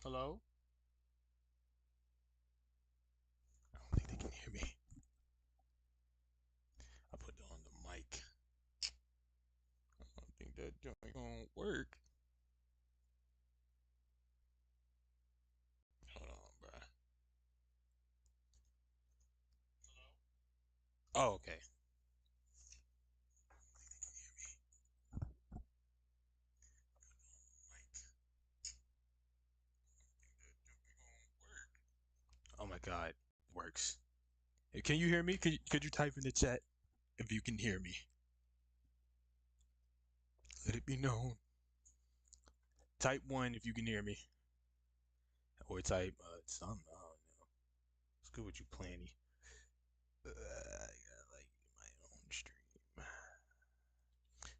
Hello? I don't think they can hear me. I put it on the mic. I don't think that joint gonna work. Hold on, bruh. Oh, okay. Oh my god, it works. Hey, can you hear me? Could you type in the chat if you can hear me? Let it be known. Type one if you can hear me, or type something. I don't know. It's good with you, Planny. I got like my own stream.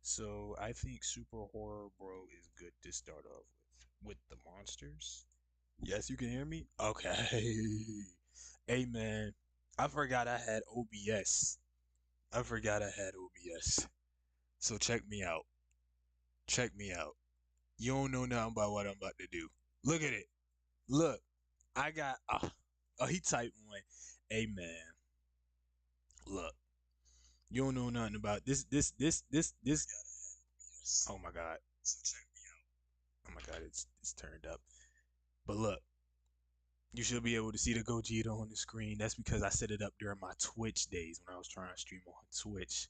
So I think Super Horror Bro is good to start off with the monsters. Yes, you can hear me? Okay. Hey man, I forgot I had OBS. I forgot I had OBS. So check me out. Check me out. You don't know nothing about what I'm about to do. Look at it. Look. I got oh he typed one. Hey man, look. You don't know nothing about this. Oh my god. So check me out. Oh my god, it's turned up. But look, you should be able to see the Gogeta on the screen. That's because I set it up during my Twitch days when I was trying to stream on Twitch.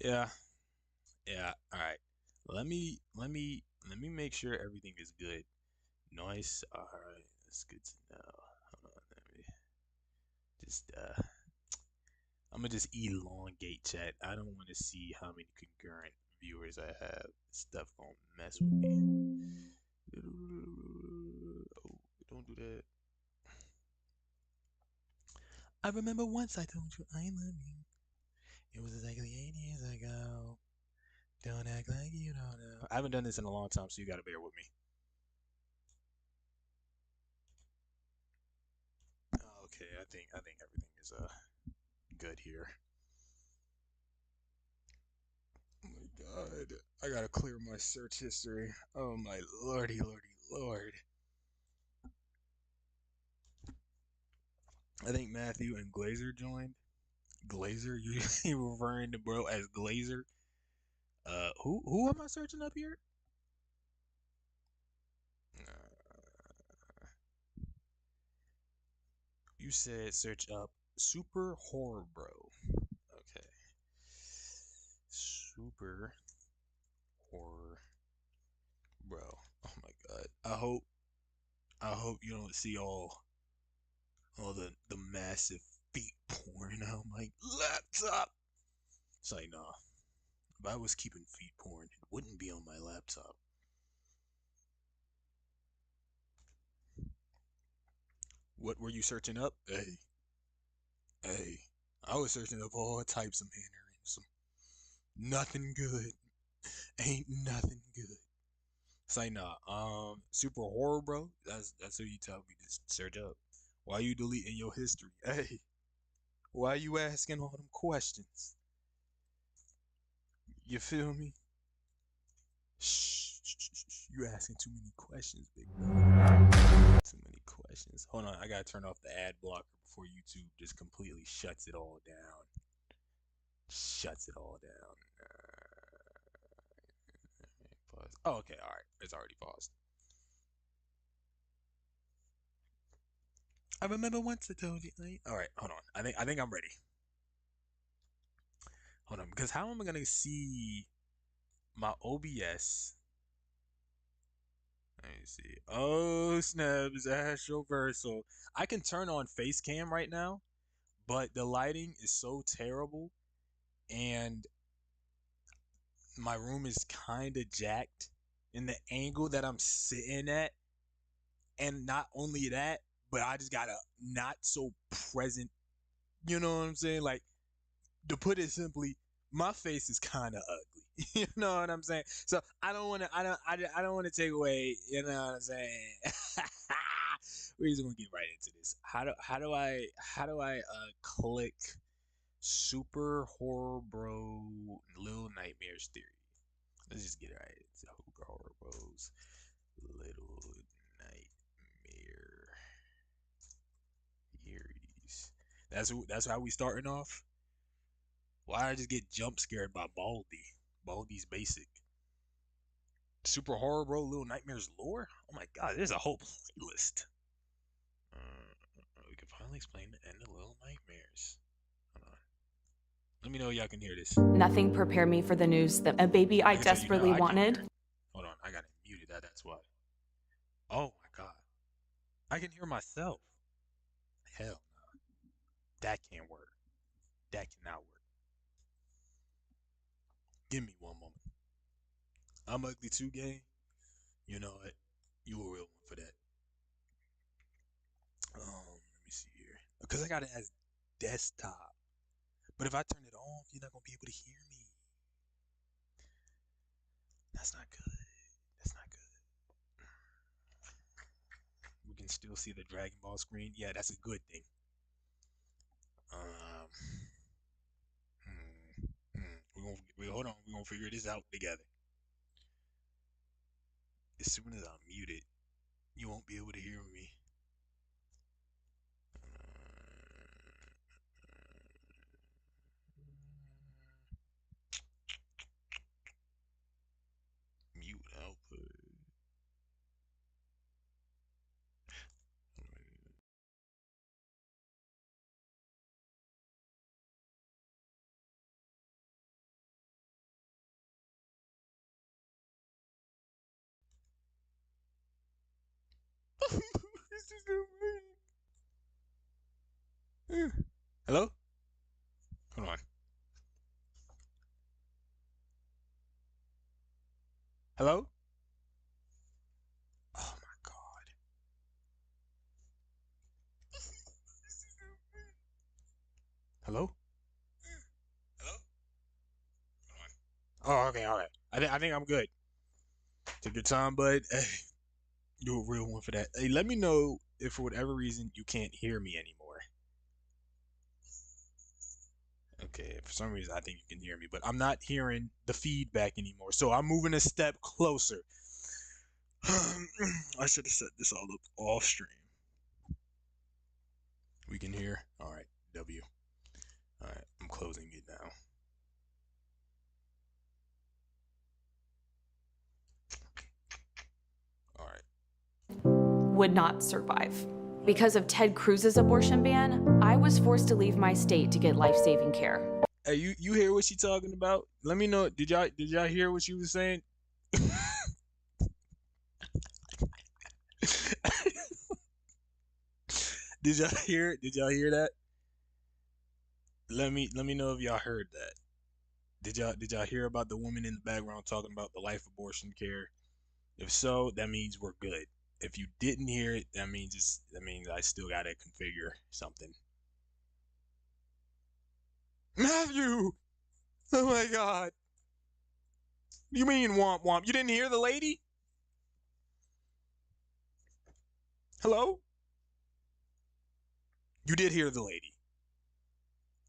Yeah, yeah. All right. Let me make sure everything is good. Nice. All right. That's good to know. Hold on. Let me just I'm gonna just elongate chat. I don't want to see how many concurrent viewers I have. Stuff gonna mess with me. Oh, don't do that. I remember once I told you I love you. It was exactly 8 years ago. Don't act like you don't know. I haven't done this in a long time, so you gotta bear with me. Okay, I think everything is good here. Oh my god, I gotta clear my search history. Oh my lordy, lordy, lord. I think Matthew and Glazer joined. Glazer, you referring to bro as Glazer? Who am I searching up here? You said search up Super Horror Bro. Okay. Super Horror Bro. Oh my god. I hope you don't see all the massive feet porn on my laptop. It's like nah. If I was keeping feet porn, it wouldn't be on my laptop. What were you searching up? Hey. I was searching up all types of mannerisms. Nothing good. Ain't nothing good. Say nah. Super horror, bro. That's who you tell me to search up. Why you deleting your history? Hey, why you asking all them questions? You feel me? Shh. You asking too many questions, big bro. Too many questions. Hold on, I gotta turn off the ad blocker before YouTube just completely shuts it all down. Shuts it all down. Pause. Oh, okay, all right. It's already paused. I remember once I told you. All right, hold on. I think I'm ready. Hold on, because how am I gonna see my OBS? Let me see. Oh snap! It's Astroversal. I can turn on face cam right now, but the lighting is so terrible, and my room is kind of jacked in the angle that I'm sitting at, and not only that, but I just got a not so present. You know what I'm saying? Like to put it simply, my face is kind of ugly. You know what I'm saying? So I don't want to. I don't want to take away. You know what I'm saying? We're just gonna get right into this. How do I click Super Horror Bro Little Nightmares Theory? Let's just get right into Super Horror Bros Little Nightmares. That's how we starting off. Why did I just get jump scared by Baldi? Baldi's basic. Super horror, bro. Little Nightmares lore. Oh my god, there's a whole playlist. We can finally explain the end of Little Nightmares. Hold on. Let me know y'all can hear this. Nothing prepared me for the news that a baby I desperately wanted. Hold on, I got it muted. That's why. Oh my god, I can hear myself. Hell no, that can't work. That cannot work. Give me one moment. I'm ugly too, gang. You know what? You a real one for that. Let me see here. Because I got it as desktop. But if I turn it off, you're not gonna be able to hear me. That's not good. That's not good. We can still see the Dragon Ball screen. Yeah, that's a good thing. Hold on. We're gonna figure this out together. As soon as I'm muted, you won't be able to hear me. Mute output. This is amazing. Hello? Hold on. Hello? Oh my god. Hello? Hello? Oh, okay, all right. I think I'm good. Take your time, bud. Hey, you're a real one for that. Hey, let me know if for whatever reason you can't hear me anymore. Okay, for some reason I think you can hear me, but I'm not hearing the feedback anymore. So I'm moving a step closer. I should have set this all up off stream. We can hear. All right, W. All right, I'm closing it now. All right. Would not survive. Because of Ted Cruz's abortion ban, I was forced to leave my state to get life-saving care. Hey, you hear what she talking about? Let me know. Did y'all hear what she was saying? Did y'all hear? Did y'all hear that? Let me know if y'all heard that. Did y'all hear about the woman in the background talking about the life abortion care? If so, that means we're good. If you didn't hear it, that means I still gotta configure something. Matthew! Oh my god. You mean womp womp? You didn't hear the lady? Hello? You did hear the lady.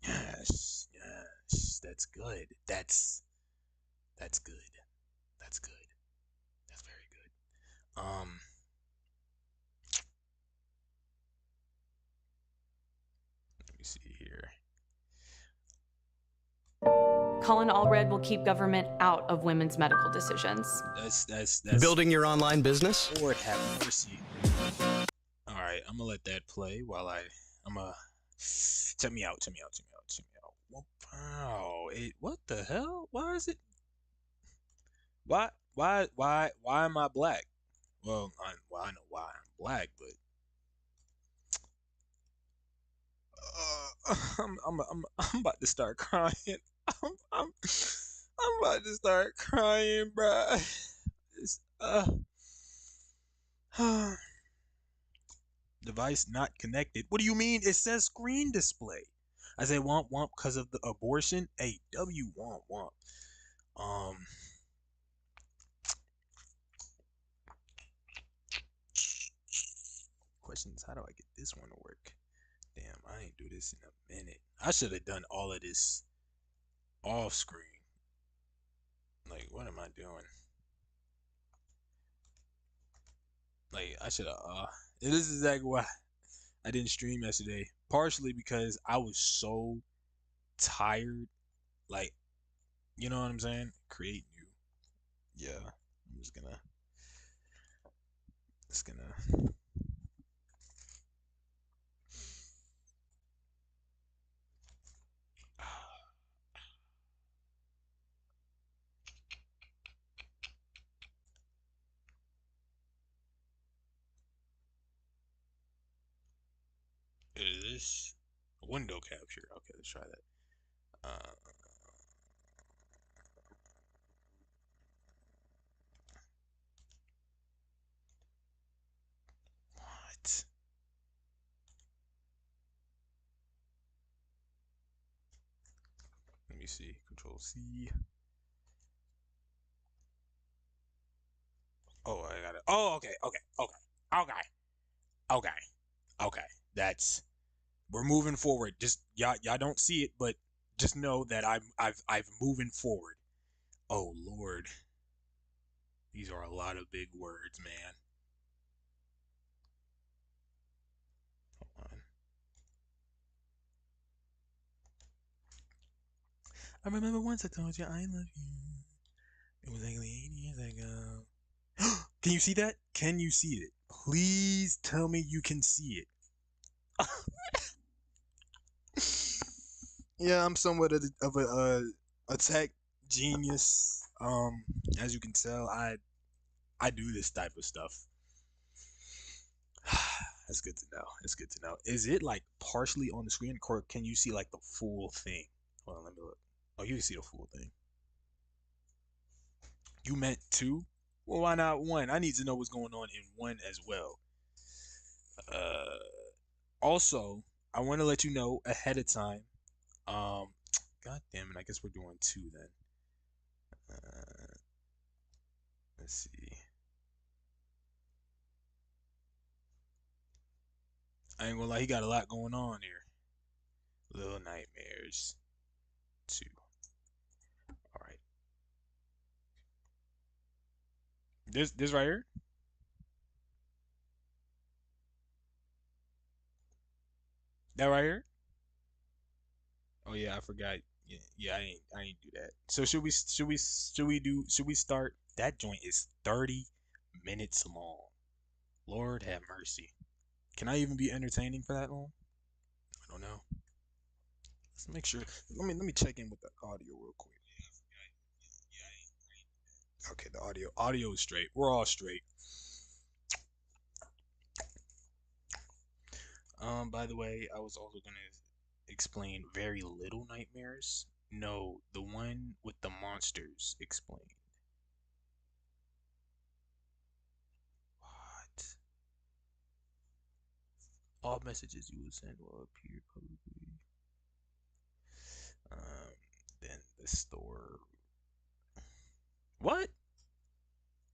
Yes, yes, that's good. That's good. That's good. That's very good. Let me see here. Colin Allred will keep government out of women's medical decisions. That's building your online business. Lord have mercy. All right, I'm gonna let that play while I'm gonna check me out. Wow, what the hell? Why is it? Why am I black? Well, I know why I'm black, but I'm about to start crying. I'm, I'm, I'm about to start crying, bruh. Device not connected. What do you mean? It says screen display. I say womp womp because of the abortion. Hey, W womp womp. Questions. How do I get this one to work? Damn, I ain't do this in a minute. I should have done all of this off screen. Like, what am I doing? Like, I should have. This is exactly why I didn't stream yesterday, partially because I was so tired. Like, you know what I'm saying? Create new. Yeah, I'm just gonna. Is this window capture? Okay, let's try that. What? Let me see. Control C. Oh, I got it. Oh, okay, okay, okay, okay, okay, okay. That's we're moving forward. Just y'all don't see it, but just know that I've moving forward. Oh Lord, these are a lot of big words, man. Hold on. I remember once I told you I love you. It was like 8 years ago. Can you see that? Can you see it? Please tell me you can see it. Yeah, I'm somewhat of a tech genius. As you can tell, I do this type of stuff. That's good to know. It's good to know. Is it like partially on the screen, or can you see like the full thing? Hold on, let me look. Oh, you can see the full thing. You meant two? Well, why not one? I need to know what's going on in one as well. Uh, Also, I want to let you know ahead of time. God damn it! I guess we're doing two then. Let's see. I ain't gonna lie, he got a lot going on here. Little Nightmares 2. All right. This right here. That right here. Oh yeah, I forgot. Yeah, I ain't do that. So should we start? That joint is 30 minutes long. Lord have mercy. Can I even be entertaining for that long? I don't know. Let's make sure. Let me check in with the audio real quick. Okay, the audio is straight. We're all straight. By the way, I was also gonna explain Very Little Nightmares. No, the one with the monsters explained. What? All messages you will send will appear publicly. Then the store. What?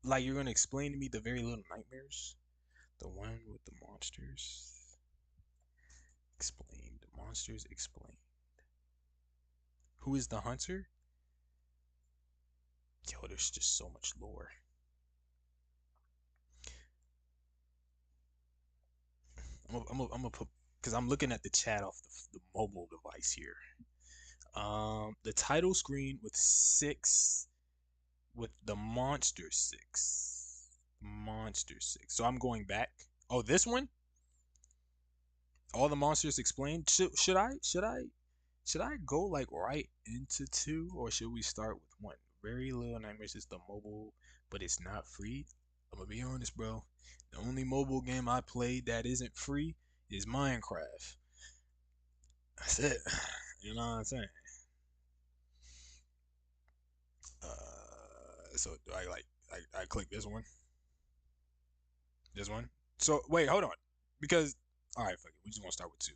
Like you're gonna explain to me the Very Little Nightmares? The one with the monsters. Explained. Monsters explained. Who is the hunter? Yo, there's just so much lore. I'm gonna put because I'm looking at the chat off the mobile device here. The title screen with 6 with the monster 6. So I'm going back. Oh, this one. All the monsters explained. Should I go like right into 2, or should we start with 1? Very Little Nightmares is the mobile, but it's not free. I'm gonna be honest, bro. The only mobile game I played that isn't free is Minecraft. That's it. You know what I'm saying? So do I click this one? This one? So wait, hold on. Because all right, fuck it. We just want to start with 2.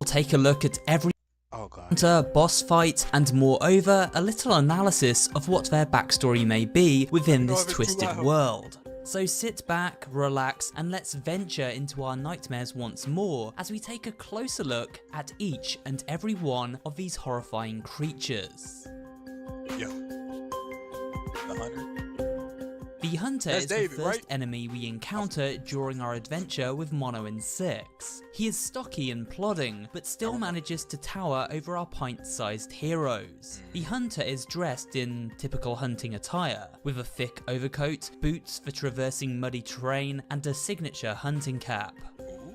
We'll take a look at every Oh god. boss fight, and moreover, a little analysis of what their backstory may be within this twisted world. So sit back, relax, and let's venture into our nightmares once more as we take a closer look at each and every one of these horrifying creatures. Yo. The hunter. The hunter That's is David, the first right? enemy we encounter during our adventure with Mono in 6. He is stocky and plodding, but still manages to tower over our pint-sized heroes. The hunter is dressed in typical hunting attire, with a thick overcoat, boots for traversing muddy terrain, and a signature hunting cap.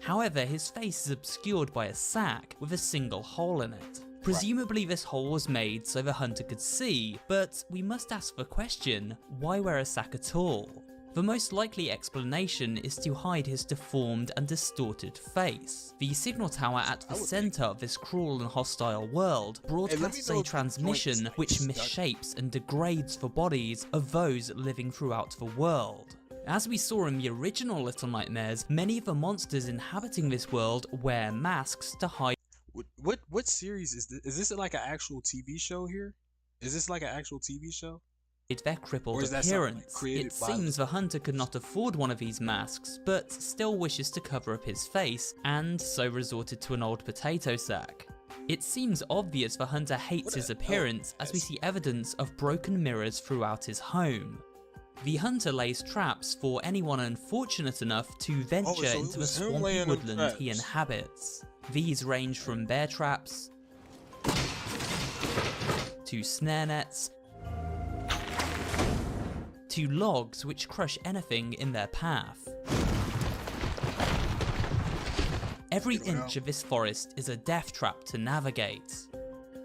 However, his face is obscured by a sack with a single hole in it. Presumably this hole was made so the hunter could see, but we must ask the question, why wear a sack at all? The most likely explanation is to hide his deformed and distorted face. The signal tower at the centre of this cruel and hostile world broadcasts a transmission which misshapes and degrades the bodies of those living throughout the world. As we saw in the original Little Nightmares, many of the monsters inhabiting this world wear masks to hide. What series is this? Is this like an actual TV show here? Is this like an actual TV show? Their crippled Or is that something, like, appearance. created It by seems the hunter could not afford one of these masks, but still wishes to cover up his face, and so resorted to an old potato sack. It seems obvious the hunter hates his appearance, as we see evidence of broken mirrors throughout his home. The hunter lays traps for anyone unfortunate enough to venture so it into the was him swampy laying them woodland he traps. inhabits. These range from bear traps to snare nets to logs which crush anything in their path. Every inch of this forest is a death trap to navigate.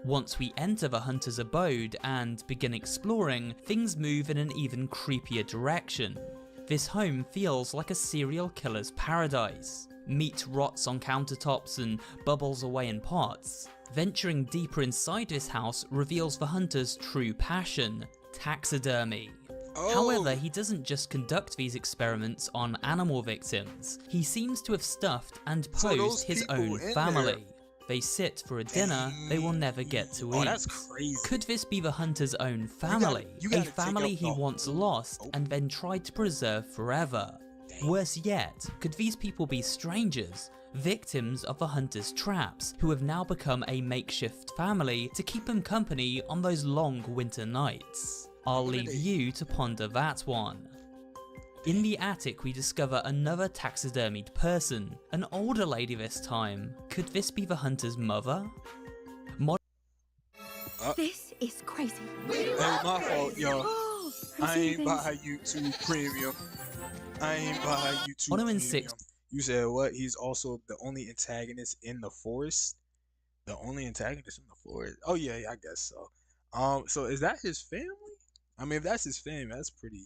Once we enter the hunter's abode and begin exploring, things move in an even creepier direction. This home feels like a serial killer's paradise. Meat rots on countertops and bubbles away in pots. Venturing deeper inside this house reveals the hunter's true passion, taxidermy. However, he doesn't just conduct these experiments on animal victims. He seems to have stuffed and posed his own family. They sit for a dinner they will never get to eat. That's crazy. Could this be the hunter's own family? You A gotta take family out he the- once lost and then tried to preserve forever. Worse yet, could these people be strangers, victims of the hunter's traps, who have now become a makeshift family to keep him company on those long winter nights? I'll leave you to ponder that one. In the attic we discover another taxidermied person, an older lady this time. Could this be the hunter's mother? This is crazy. Hey, my fault, y'all. Oh, I see ain't things. buy YouTube Premium. I ain't buy YouTube Mono in Premium. 6. You said what? He's also the only antagonist in the forest? The only antagonist in the forest? Oh yeah, I guess so. So is that his family? I mean, if that's his family, that's pretty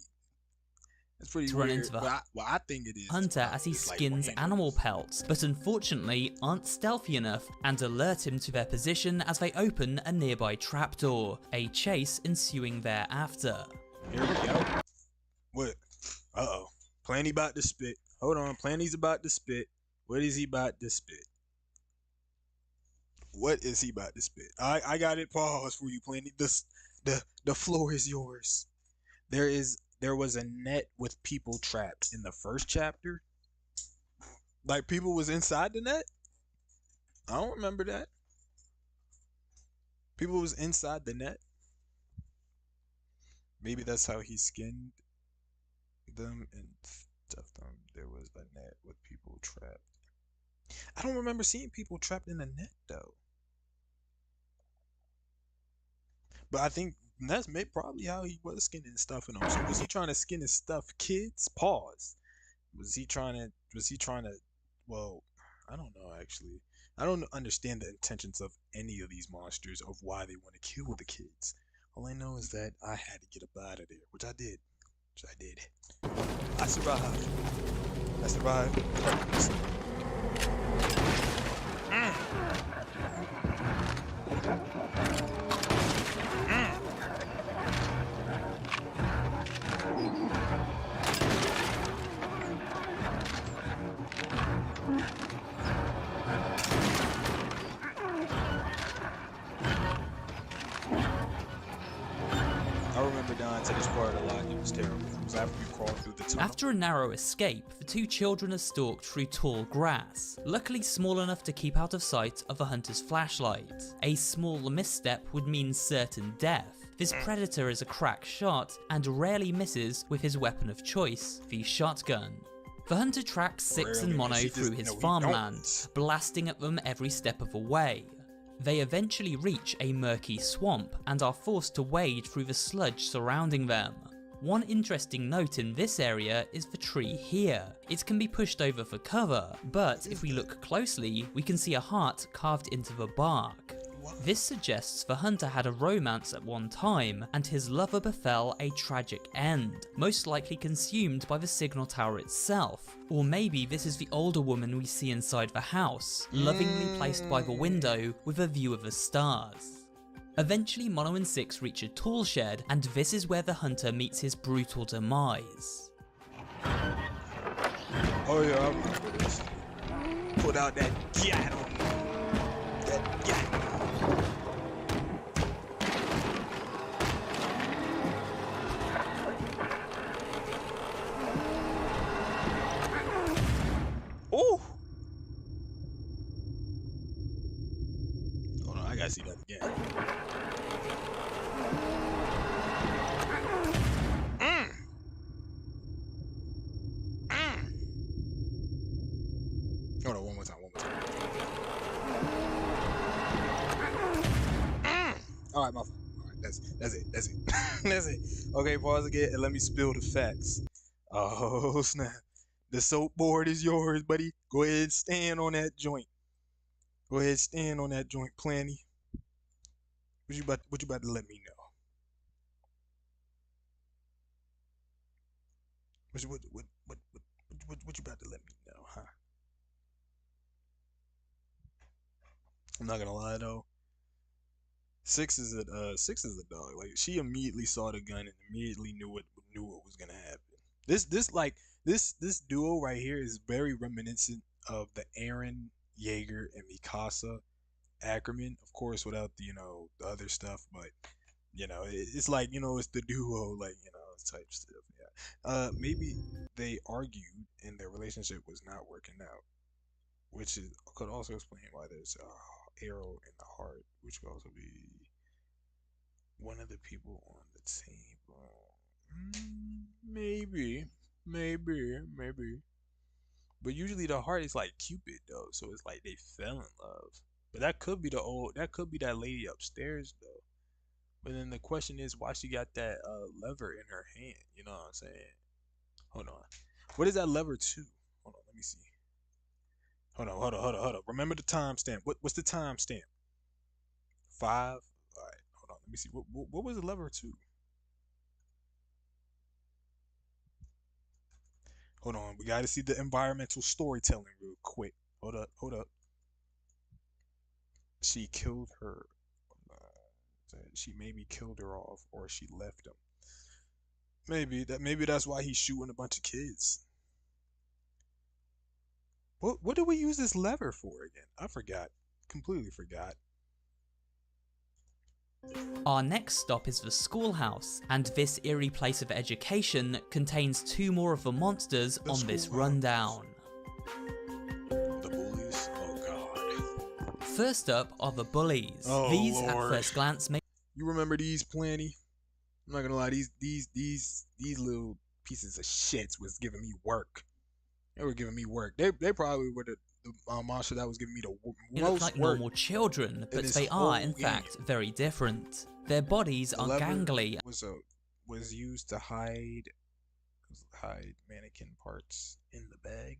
To run weird. into the But I think it is. hunter as he It's like skins random. animal pelts, but unfortunately aren't stealthy enough and alert him to their position as they open a nearby trapdoor, a chase ensuing thereafter. Here we go. What? Uh-oh. Planny about to spit. Hold on. Planny's about to spit. What is he about to spit? What is he about to spit? I got it. Pause for you, Planny. The floor is yours. There was a net with people trapped in the first chapter. Like people was inside the net? I don't remember that. People was inside the net. Maybe that's how he skinned them and stuffed them. There was a net with people trapped. I don't remember seeing people trapped in a net though. But I think that's probably how he was skinning stuff in them. So was he trying to skin and stuff kids? Pause. Was he trying to well, I don't know actually. I don't understand the intentions of any of these monsters of why they want to kill the kids. All I know is that I had to get up out of there, which I did. I survived. I survived. I remember dying to this part a lot. It was terrible. It was after we crawled through the tunnel. After a narrow escape, the two children are stalked through tall grass, luckily small enough to keep out of sight of the hunter's flashlight. A small misstep would mean certain death. This predator is a crack shot and rarely misses with his weapon of choice, the shotgun. The hunter tracks Six and Mono through his farmland, blasting at them every step of the way. They eventually reach a murky swamp and are forced to wade through the sludge surrounding them. One interesting note in this area is the tree here. It can be pushed over for cover, but if we look closely, we can see a heart carved into the bark. This suggests the hunter had a romance at one time, and his lover befell a tragic end, most likely consumed by the signal tower itself. Or maybe this is the older woman we see inside the house, lovingly placed by the window with a view of the stars. Eventually Mono and Six reach a tool shed, and this is where the hunter meets his brutal demise. Oh yeah, I remember this. Put out that gat on me. That gat. Ooh! Hold on, I gotta see that again. Hold on, one more time. Alright, my fault. Alright, that's it. That's it. Okay, pause again and let me spill the facts. Oh snap. The soap board is yours, buddy. Go ahead and stand on that joint. Go ahead and stand on that joint, Planny. What you about to let me know? What you about to let me know, huh? I'm not gonna lie though. Six is a dog. Like she immediately saw the gun and immediately knew what was gonna happen. This duo right here is very reminiscent of the Eren Yeager and Mikasa Ackerman, of course, without the the other stuff, but it's like it's the duo, like type stuff. Yeah. Maybe they argued and their relationship was not working out, which could also explain why there's arrow in the heart, which could also be one of the people on the table. Maybe. But usually the heart is like Cupid though, so it's like they fell in love. But that could be that lady upstairs though. But then the question is why she got that lever in her hand, you know what I'm saying? Hold on. What is that lever to? Hold on, let me see. Hold on. Remember the timestamp. What's the timestamp? 5. Alright, hold on, let me see. What was the lever to? Hold on, we gotta see the environmental storytelling real quick. Hold up. She killed her. She maybe killed her off, or she left him. Maybe that's why he's shooting a bunch of kids. What do we use this lever for again? I forgot. Completely forgot. Our next stop is the schoolhouse, and this eerie place of education contains 2 more of the monsters on this rundown. The bullies? Oh god. First up are the bullies. Oh, These Lord. at first glance may... You remember these Planny? I'm not gonna lie, these little pieces of shit was giving me work. They were giving me work. They probably were the monster that was giving me the They most look like work normal children, but this they whole are, in game. fact, very different. Their bodies are lever gangly, was used to hide mannequin parts in the bag.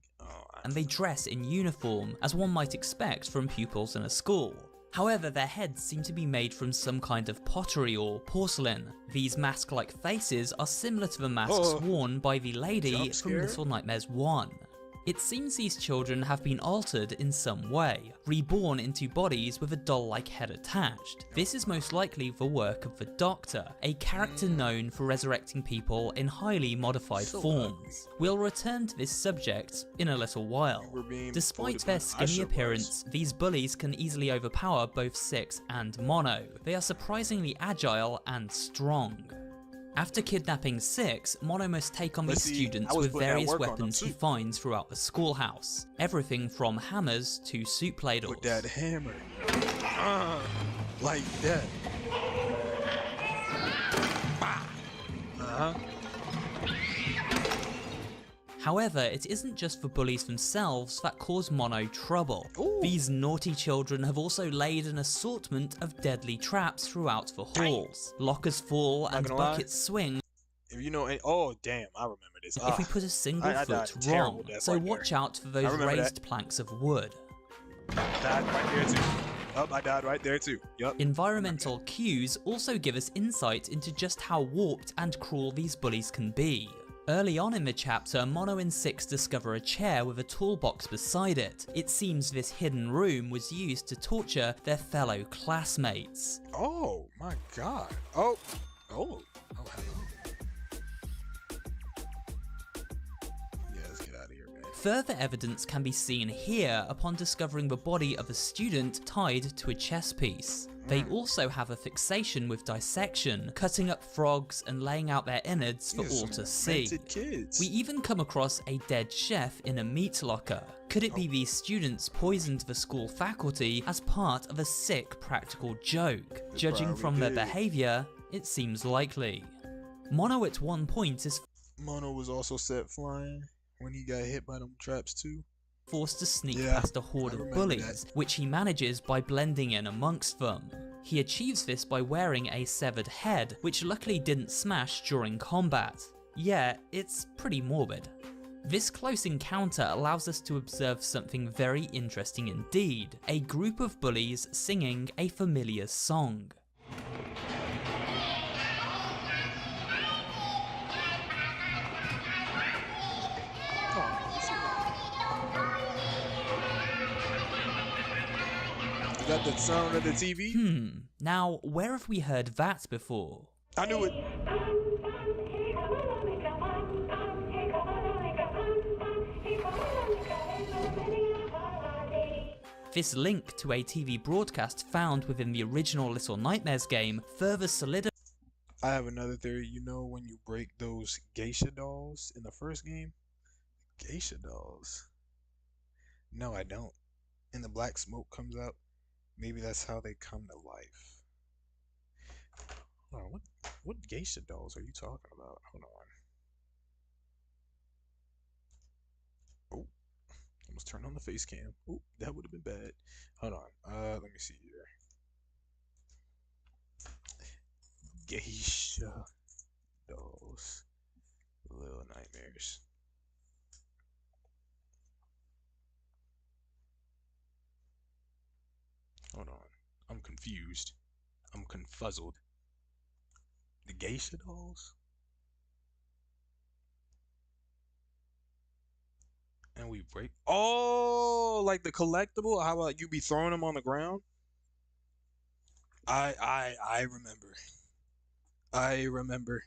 and they dress in uniform, as one might expect from pupils in a school. However, their heads seem to be made from some kind of pottery or porcelain. These mask-like faces are similar to the masks worn by the lady Jump from scare? Little Nightmares 1. It seems these children have been altered in some way, reborn into bodies with a doll-like head attached. This is most likely the work of the Doctor, a character known for resurrecting people in highly modified forms. We'll return to this subject in a little while. Despite their skinny appearance, these bullies can easily overpower both Six and Mono. They are surprisingly agile and strong. After kidnapping Six, Mono must take on these students with various weapons he finds throughout the schoolhouse. Everything from hammers to soup ladles. Put that hammer. Like that. Uh-huh. However, it isn't just for bullies themselves that cause Mono trouble. Ooh. These naughty children have also laid an assortment of deadly traps throughout the halls. Lockers fall and gonna lie. buckets swing If you know any, oh damn, I remember this. if we put a single I died foot a terrible wrong, death so right watch there. out for I those remember raised planks of wood. Died right there too. Oh, I died right there too. Yup. Environmental cues also give us insight into just how warped and cruel these bullies can be. Early on in the chapter, Mono and Six discover a chair with a toolbox beside it. It seems this hidden room was used to torture their fellow classmates. Oh my god. Oh. Oh. Oh, hello. Yeah, let's get out of here, man. Further evidence can be seen here upon discovering the body of a student tied to a chess piece. They also have a fixation with dissection, cutting up frogs and laying out their innards for These are all some to see. demented kids. We even come across a dead chef in a meat locker. Could it be these students poisoned the school faculty as part of a sick practical joke? Judging probably from their did. behaviour, it seems likely. Mono at one point is Mono was also set flying when he got hit by them traps too. forced to sneak Yeah, past a horde I of remember bullies, which he manages by blending in amongst them. He achieves this by wearing a severed head, which luckily didn't smash during combat. Yeah, it's pretty morbid. This close encounter allows us to observe something very interesting indeed, a group of bullies singing a familiar song. Is that the sound of the TV? Now, where have we heard that before? I knew it. This link to a TV broadcast found within the original Little Nightmares game further solidifies I have another theory. You know when you break those geisha dolls in the first game? Geisha dolls? No, I don't. And the black smoke comes out. Maybe that's how they come to life. Hold on, what geisha dolls are you talking about? Hold on. Oh, almost turned on the face cam. Oh, that would have been bad. Hold on. Let me see here. Geisha dolls. Little Nightmares. Hold on. I'm confused. I'm confuzzled. The geisha dolls? And we break. Oh, like the collectible? How about you be throwing them on the ground? I remember. I remember.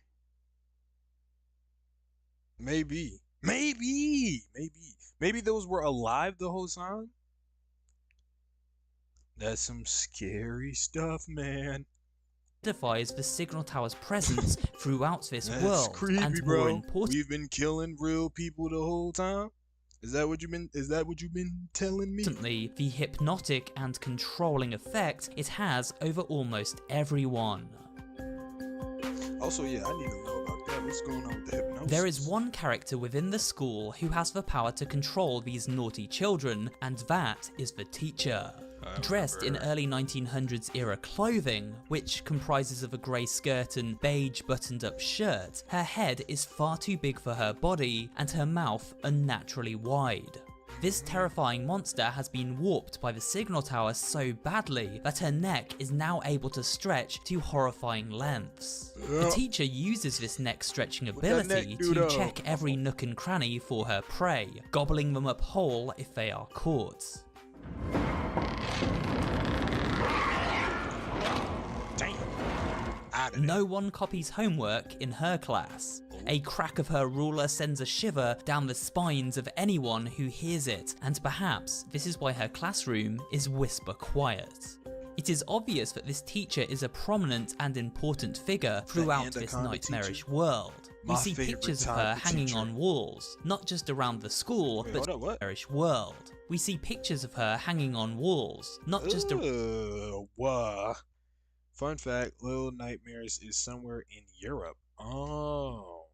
Maybe. Maybe those were alive the whole time? That's some scary stuff, man. the signal tower's presence throughout this That's world, creepy, and bro. more importantly, We've been killing real people the whole time? Is that what you've been telling me? the hypnotic and controlling effect it has over almost everyone. Also, yeah, I need to know about that. What's going on with the hypnosis? There is one character within the school who has the power to control these naughty children, and that is the teacher. Dressed in early 1900s era clothing, which comprises of a grey skirt and beige buttoned up shirt, her head is far too big for her body and her mouth unnaturally wide. This terrifying monster has been warped by the signal tower so badly that her neck is now able to stretch to horrifying lengths. The teacher uses this neck stretching ability to check every nook and cranny for her prey, gobbling them up whole if they are caught. No one copies homework in her class. A crack of her ruler sends a shiver down the spines of anyone who hears it, and perhaps this is why her classroom is whisper quiet. It is obvious that this teacher is a prominent and important figure throughout this nightmarish world. We see pictures of her hanging on walls, not just around the school, but in the nightmarish world. We see pictures of her hanging on walls, not just Fun fact, Little Nightmares is somewhere in Europe. Oh,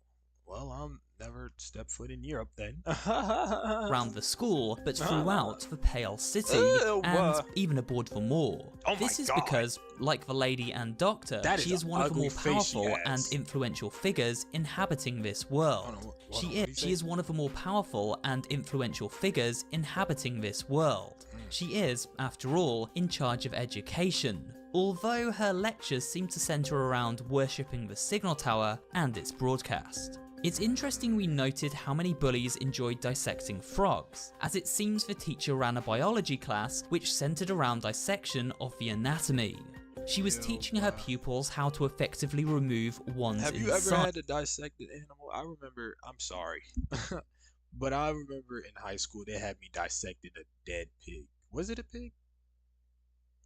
well, I'll never step foot in Europe then. around the school, but throughout the Pale City, and even aboard the Moor. Oh This my is God. because, like the Lady and Doctor, That she is is a one of the ugly more face she powerful and has. influential figures inhabiting this world. Hold on, what do you say? She is one of the more powerful and influential figures inhabiting this world. She is, after all, in charge of education, although her lectures seem to centre around worshipping the signal tower and its broadcast. It's interesting we noted how many bullies enjoyed dissecting frogs, as it seems the teacher ran a biology class which centred around dissection of the anatomy. She was teaching her pupils how to effectively remove one's Have you ever inside. had to dissect an animal? I remember, I'm sorry, but I remember in high school they had me dissecting a dead pig. Was it a pig?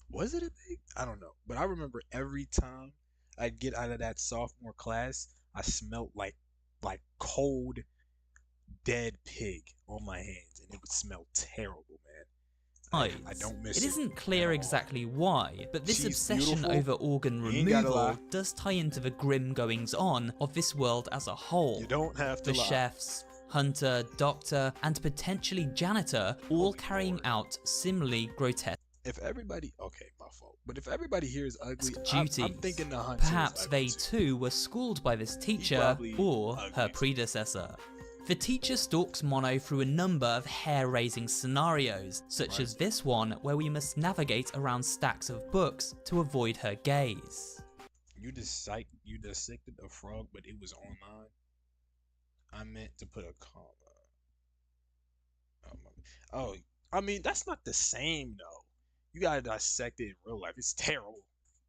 Was it a pig? I don't know. But I remember every time I'd get out of that sophomore class, I smelled like cold, dead pig on my hands, and it would smell terrible, man. I don't miss it. It isn't clear at all. exactly why, but this She's obsession beautiful. over organ You ain't gotta removal lie. does tie into the grim goings-on of this world as a whole. You don't have to The lie. chefs, hunter, doctor, and potentially janitor all carrying out similarly grotesque If everybody, okay, my fault. But if everybody here is ugly, duties. I'm thinking the hunter is Perhaps ugly they too were schooled by this teacher probably or ugly her too. predecessor. The teacher stalks Mono through a number of hair-raising scenarios, such as this one where we must navigate around stacks of books to avoid her gaze. You dissected a frog, but it was online. I meant to put a comma. Oh, I mean that's not the same though. You gotta dissect it in real life. It's terrible.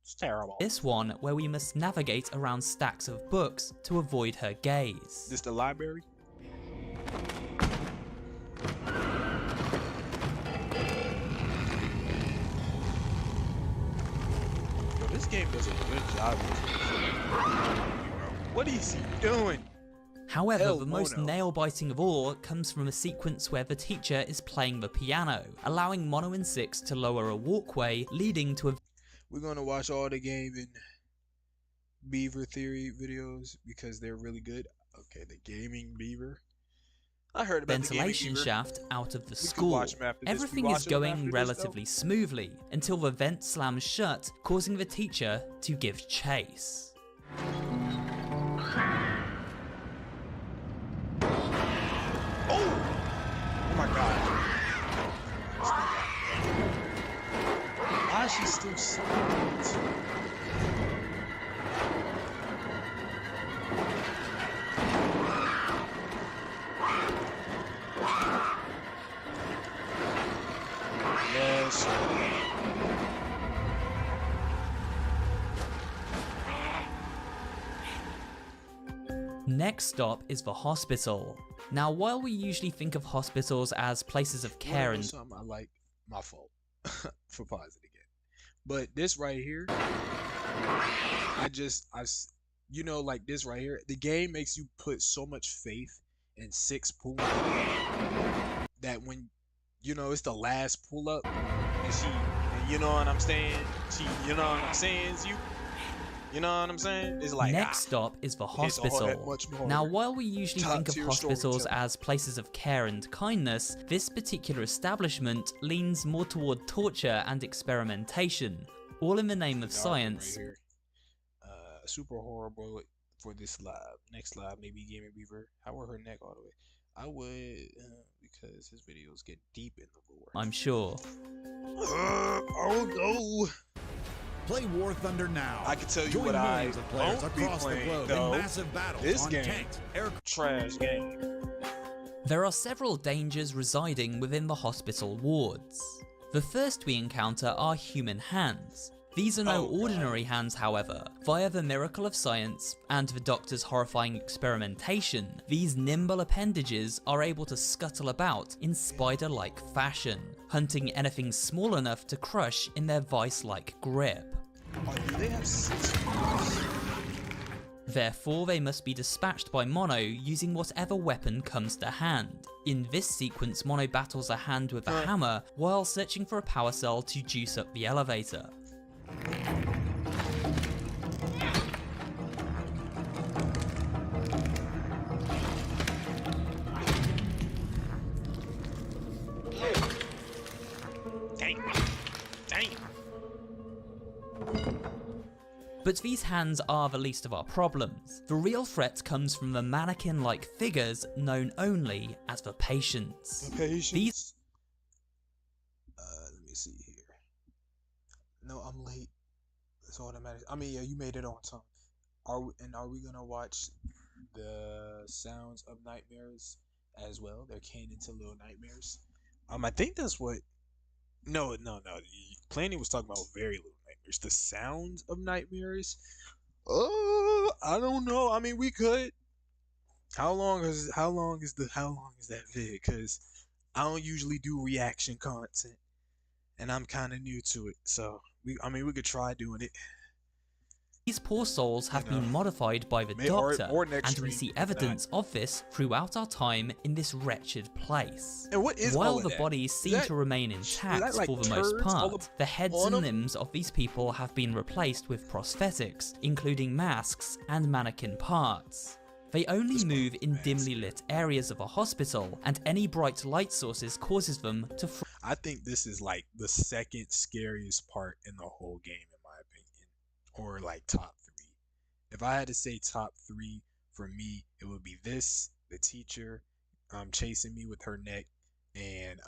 It's terrible. This one where we must navigate around stacks of books to avoid her gaze. This the library? Yo, this game does a good job with this. What is he doing? However, El the most Mono. nail-biting of all comes from a sequence where the teacher is playing the piano, allowing Mono and Six to lower a walkway leading to a We're gonna watch all the Game and Beaver Theory videos because they're really good. Okay, the Gaming Beaver. I heard about ventilation the Gaming Beaver. shaft out of the could school. watch 'em after this. We Everything watch is 'em after going this, relatively smoothly until the vent slams shut, causing the teacher to give chase. Oh my god. Why is she still silent? Yes. Next stop is the hospital. Now, while we usually think of hospitals as places of care and something I like, my fault for pausing again. But this right here, you know, like this right here, the game makes you put so much faith in Six Pool that when, you know, it's the last pull up and you know what I'm saying? You know what I'm saying? You know what I'm saying? It's like next stop is the hits all that hospital. much more. Now, while we usually think of Top-tier hospitals storytelling. as places of care and kindness, this particular establishment leans more toward torture and experimentation, all in the name of science. Right here. Super horrible for this live. Next live, maybe Gaming Beaver. How were her neck all the way? I would, because his videos get deep in the lore. I'm sure. Oh no! Play War Thunder now. I can tell you Join what I millions of players won't be across the playing, globe though. in massive battles This on game. tanks, air Trash game. There are several dangers residing within the hospital wards. The first we encounter are human hands. These are no Oh, God. ordinary hands, however. Via the miracle of science and the doctor's horrifying experimentation, these nimble appendages are able to scuttle about in spider-like fashion, hunting anything small enough to crush in their vice-like grip. Oh, do they have 6 fingers? Therefore, they must be dispatched by Mono using whatever weapon comes to hand. In this sequence, Mono battles a hand with a hammer while searching for a power cell to juice up the elevator. But these hands are the least of our problems. The real threat comes from the mannequin-like figures known only as the patients. The patients. These let me see here. No, I'm late. It's automatic. I mean, yeah, you made it on time. Are we gonna watch the Sounds of Nightmares as well? They're canon to Little Nightmares. I think that's what. No. Planning was talking about Very Little Nightmares. The Sounds of Nightmares. Oh, I don't know. I mean, we could. How long is that vid? Because I don't usually do reaction content, and I'm kind of new to it. So we could try doing it. These poor souls have been modified by the Doctor, and we see evidence of this throughout our time in this wretched place. And what is While all of the that? bodies seem to remain intact like for the most turds all part, the heads on and them? limbs of these people have been replaced with prosthetics, including masks and mannequin parts. They only move in dimly lit areas of a hospital, and any bright light sources causes them to I think this is like the second scariest part in the whole game, in my opinion, or like top 3. If I had to say top 3 for me, it would be this, the teacher, chasing me with her neck, and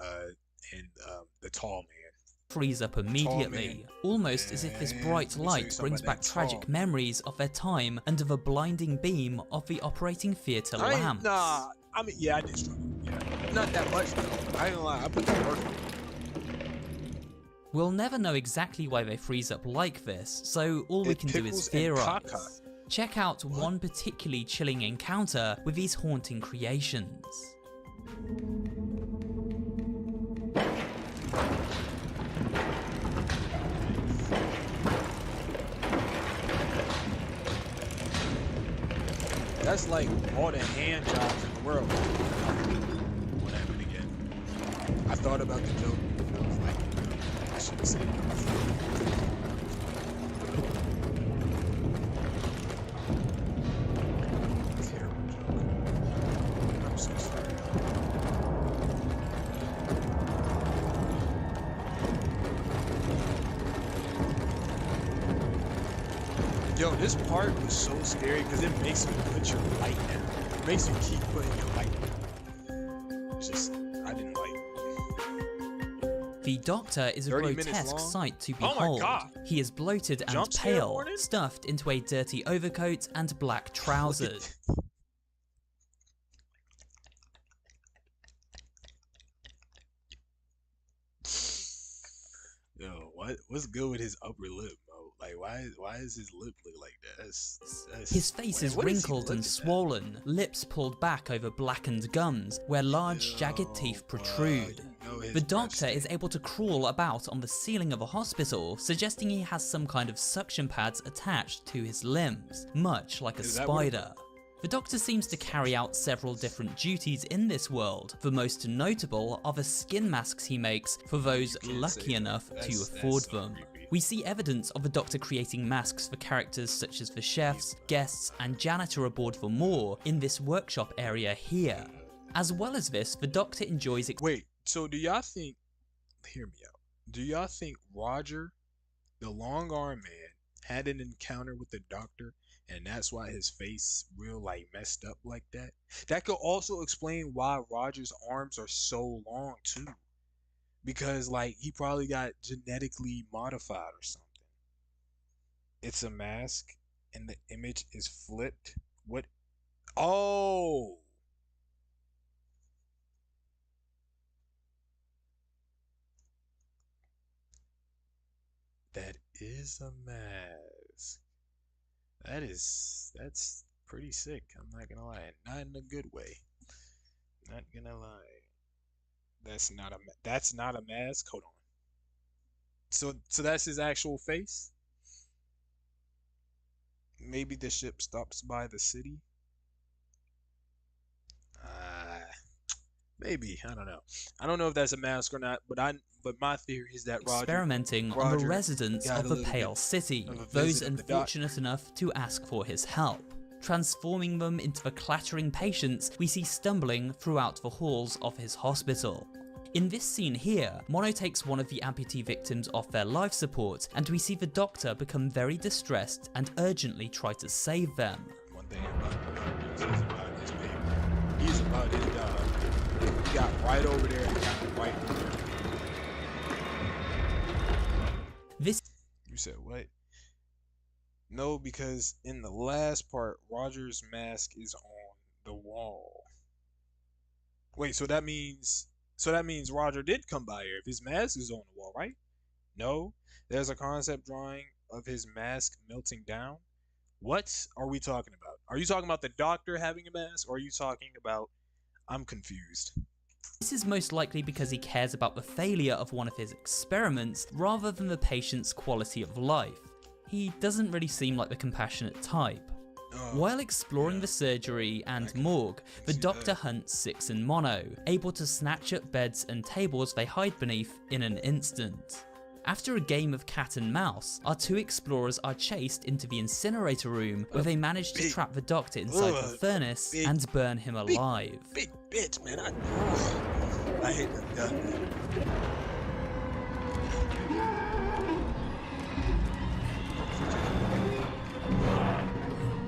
the tall man. freeze up immediately, almost as if this bright light brings back tragic memories of their time under the blinding beam of the operating theatre lamps. I mean, yeah, I did struggle. Yeah. Not that much, though. I ain't gonna lie, I put the work in. We'll never know exactly why they freeze up like this, so all we can do is theorize. Check out one particularly chilling encounter with these haunting creations. That's like all the hand jobs in the world. What happened again? I thought about the joke, but I was like, I should have said it. Terrible joke. I'm so sorry. Yo, this part was so scary because it makes you put your light down. It makes you keep putting your light down. It's just, I didn't like it. The Doctor is a 30 minutes grotesque long? sight to Oh my behold. God. He is bloated and Jump scare pale, warning? stuffed into a dirty overcoat and black trousers. Yo, what's good with his upper lip, bro? Like, why is his lip look like that? That's His face is what he wrinkled and looking at? swollen, lips pulled back over blackened gums, where large jagged teeth protrude. The Doctor is able to crawl about on the ceiling of a hospital, suggesting he has some kind of suction pads attached to his limbs, much like a Is that what it- spider. The Doctor seems to carry out several different duties in this world. The most notable are the skin masks he makes for those lucky enough to afford them. We see evidence of the Doctor creating masks for characters such as the chefs, guests, and janitor aboard the Moor in this workshop area here. As well as this, the Doctor enjoys Wait, so do y'all think, hear me out, do y'all think Roger, the long arm man, had an encounter with the Doctor and that's why his face real like messed up like that? That could also explain why Roger's arms are so long too. Because like he probably got genetically modified or something. It's a mask and the image is flipped. What? Oh! That is a mask. That's pretty sick. I'm not gonna lie. Not in a good way. Not gonna lie. That's not a mask. Hold on. So that's his actual face? Maybe the ship stops by the city? Maybe. I don't know. I don't know if that's a mask or not, but my theory is that experimenting on the Roger residents got of a the little Pale bit City, of a those visit of the unfortunate enough to ask for his help. Transforming them into the clattering patients we see stumbling throughout the halls of his hospital. In this scene here, Mono takes one of the amputee victims off their life support, and we see the doctor become very distressed and urgently try to save them. One thing about the is about his baby. He's about his dog. He got right over there and got right over there. This You said what? No, because in the last part, Roger's mask is on the wall. Wait, so that means Roger did come by here if his mask is on the wall, right? No, there's a concept drawing of his mask melting down. What are we talking about? Are you talking about the doctor having a mask, or are you talking about... I'm confused. This is most likely because he cares about the failure of one of his experiments rather than the patient's quality of life. He doesn't really seem like the compassionate type. While exploring the surgery and morgue, the doctor hunts Six and Mono, able to snatch up beds and tables they hide beneath in an instant. After a game of cat and mouse, our two explorers are chased into the incinerator room where they manage to trap the doctor inside the furnace and burn him alive. Big bitch, man. I hate that guy.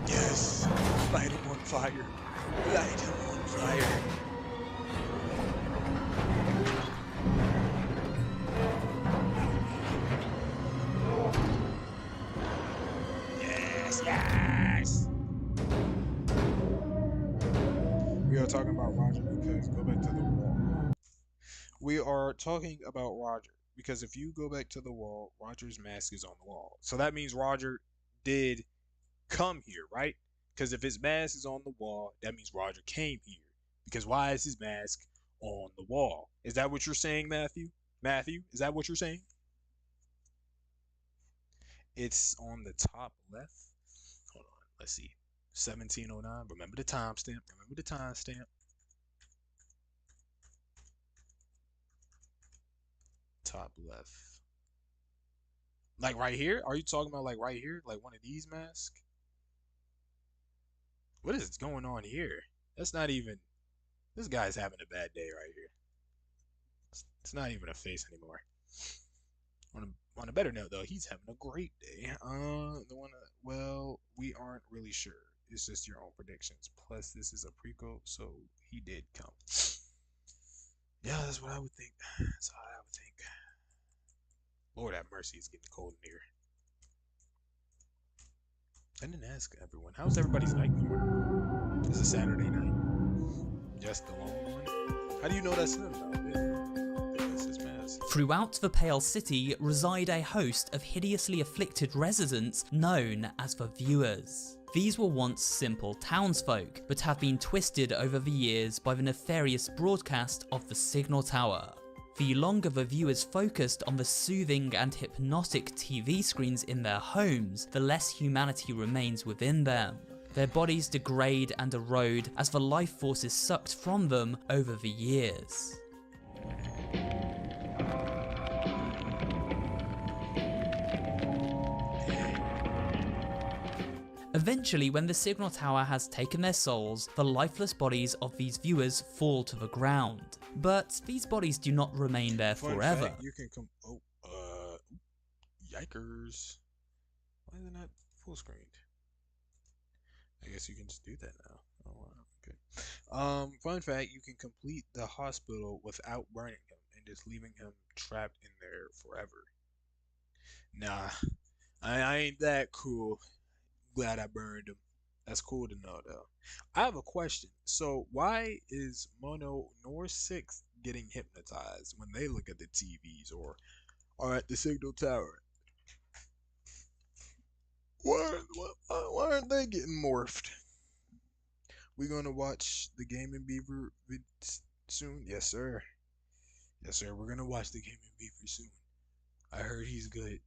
Yes, light him on fire. Light him on fire. Yes, yes. We are talking about Roger because go back to the wall. We are talking about Roger because if you go back to the wall, Roger's mask is on the wall. So that means Roger did come here, right? Because if his mask is on the wall, that means Roger came here. Because why is his mask on the wall? Is that what you're saying, Matthew? Matthew, is that what you're saying? It's on the top left. Hold on, let's see. 1709. Remember the timestamp. Remember the timestamp. Top left. Like right here? Are you talking about like right here? Like one of these masks? What is going on here? That's not even... This guy's having a bad day right here. It's not even a face anymore. On a better note, though, he's having a great day. Well, we aren't really sure. It's just your own predictions. Plus, this is a prequel, so he did come. Yeah, that's what I would think. That's what I would think. Lord have mercy, it's getting cold in here. I didn't ask everyone. How's everybody's night going? This is Saturday night. Just the long one. How do you know that's him, though? That's his mask. Throughout the Pale City reside a host of hideously afflicted residents known as the Viewers. These were once simple townsfolk, but have been twisted over the years by the nefarious broadcast of the Signal Tower. The longer the viewers focused on the soothing and hypnotic TV screens in their homes, the less humanity remains within them. Their bodies degrade and erode as the life force is sucked from them over the years. Eventually, when the Signal Tower has taken their souls, the lifeless bodies of these viewers fall to the ground. But these bodies do not remain there forever. Fact, you can come. Oh, yikers! Why is it not full screened? I guess you can just do that now. Oh wow, okay. Fun fact: you can complete the hospital without burning him and just leaving him trapped in there forever. Nah, I ain't that cool. Glad I burned him. That's cool to know, though. I have a question. So, why is Mono nor Six getting hypnotized when they look at the TVs or are at the Signal Tower? Why aren't they getting morphed? We gonna watch the Gaming Beaver soon? Yes, sir. Yes, sir. We're gonna watch the Gaming Beaver soon. I heard he's good.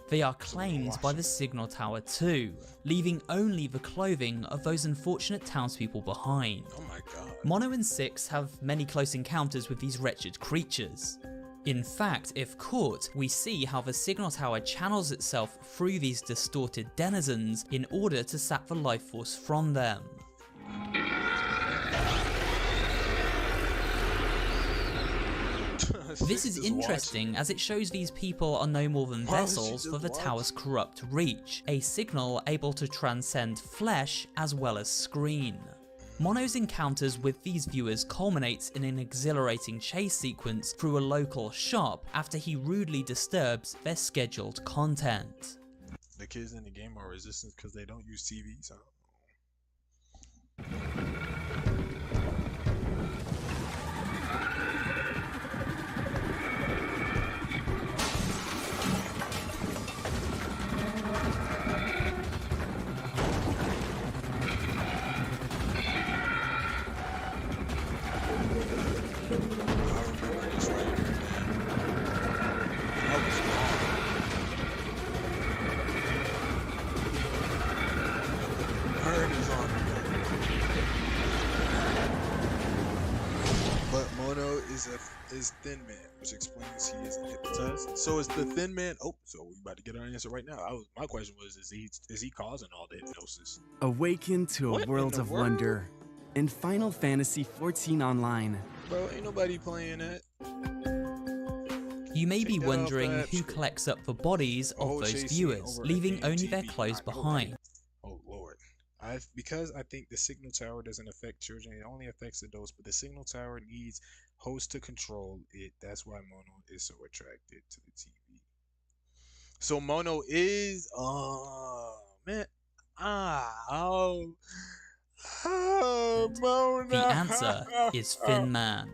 They are claimed by the Signal Tower too, leaving only the clothing of those unfortunate townspeople behind. Oh my god. Mono and Six have many close encounters with these wretched creatures. In fact, if caught, we see how the Signal Tower channels itself through these distorted denizens in order to sap the life force from them. This is interesting as it shows these people are no more than Why was she vessels just for the watching? tower's corrupt reach, a signal able to transcend flesh as well as screen. Mono's encounters with these viewers culminates in an exhilarating chase sequence through a local shop after he rudely disturbs their scheduled content. The kids in the game are resistant because they don't use TVs. Is Thin Man, which explains he isn't hypnotized. So is the Thin Man? Oh, so we about to get our answer right now. My question was, is he causing all the hypnosis? Awaken to What a in world the of world? wonder in Final Fantasy XIV Online. Bro, ain't nobody playing that. You may Take be that off wondering that who screen. collects up the bodies of Oh, those chasing viewers, over leaving a only their TV. clothes I know behind. that. Oh Lord. Because I think the signal tower doesn't affect children, it only affects adults, but the signal tower needs hosts to control it. That's why Mono is so attracted to the TV. So Mono is man. Mono. The answer is Thin Man.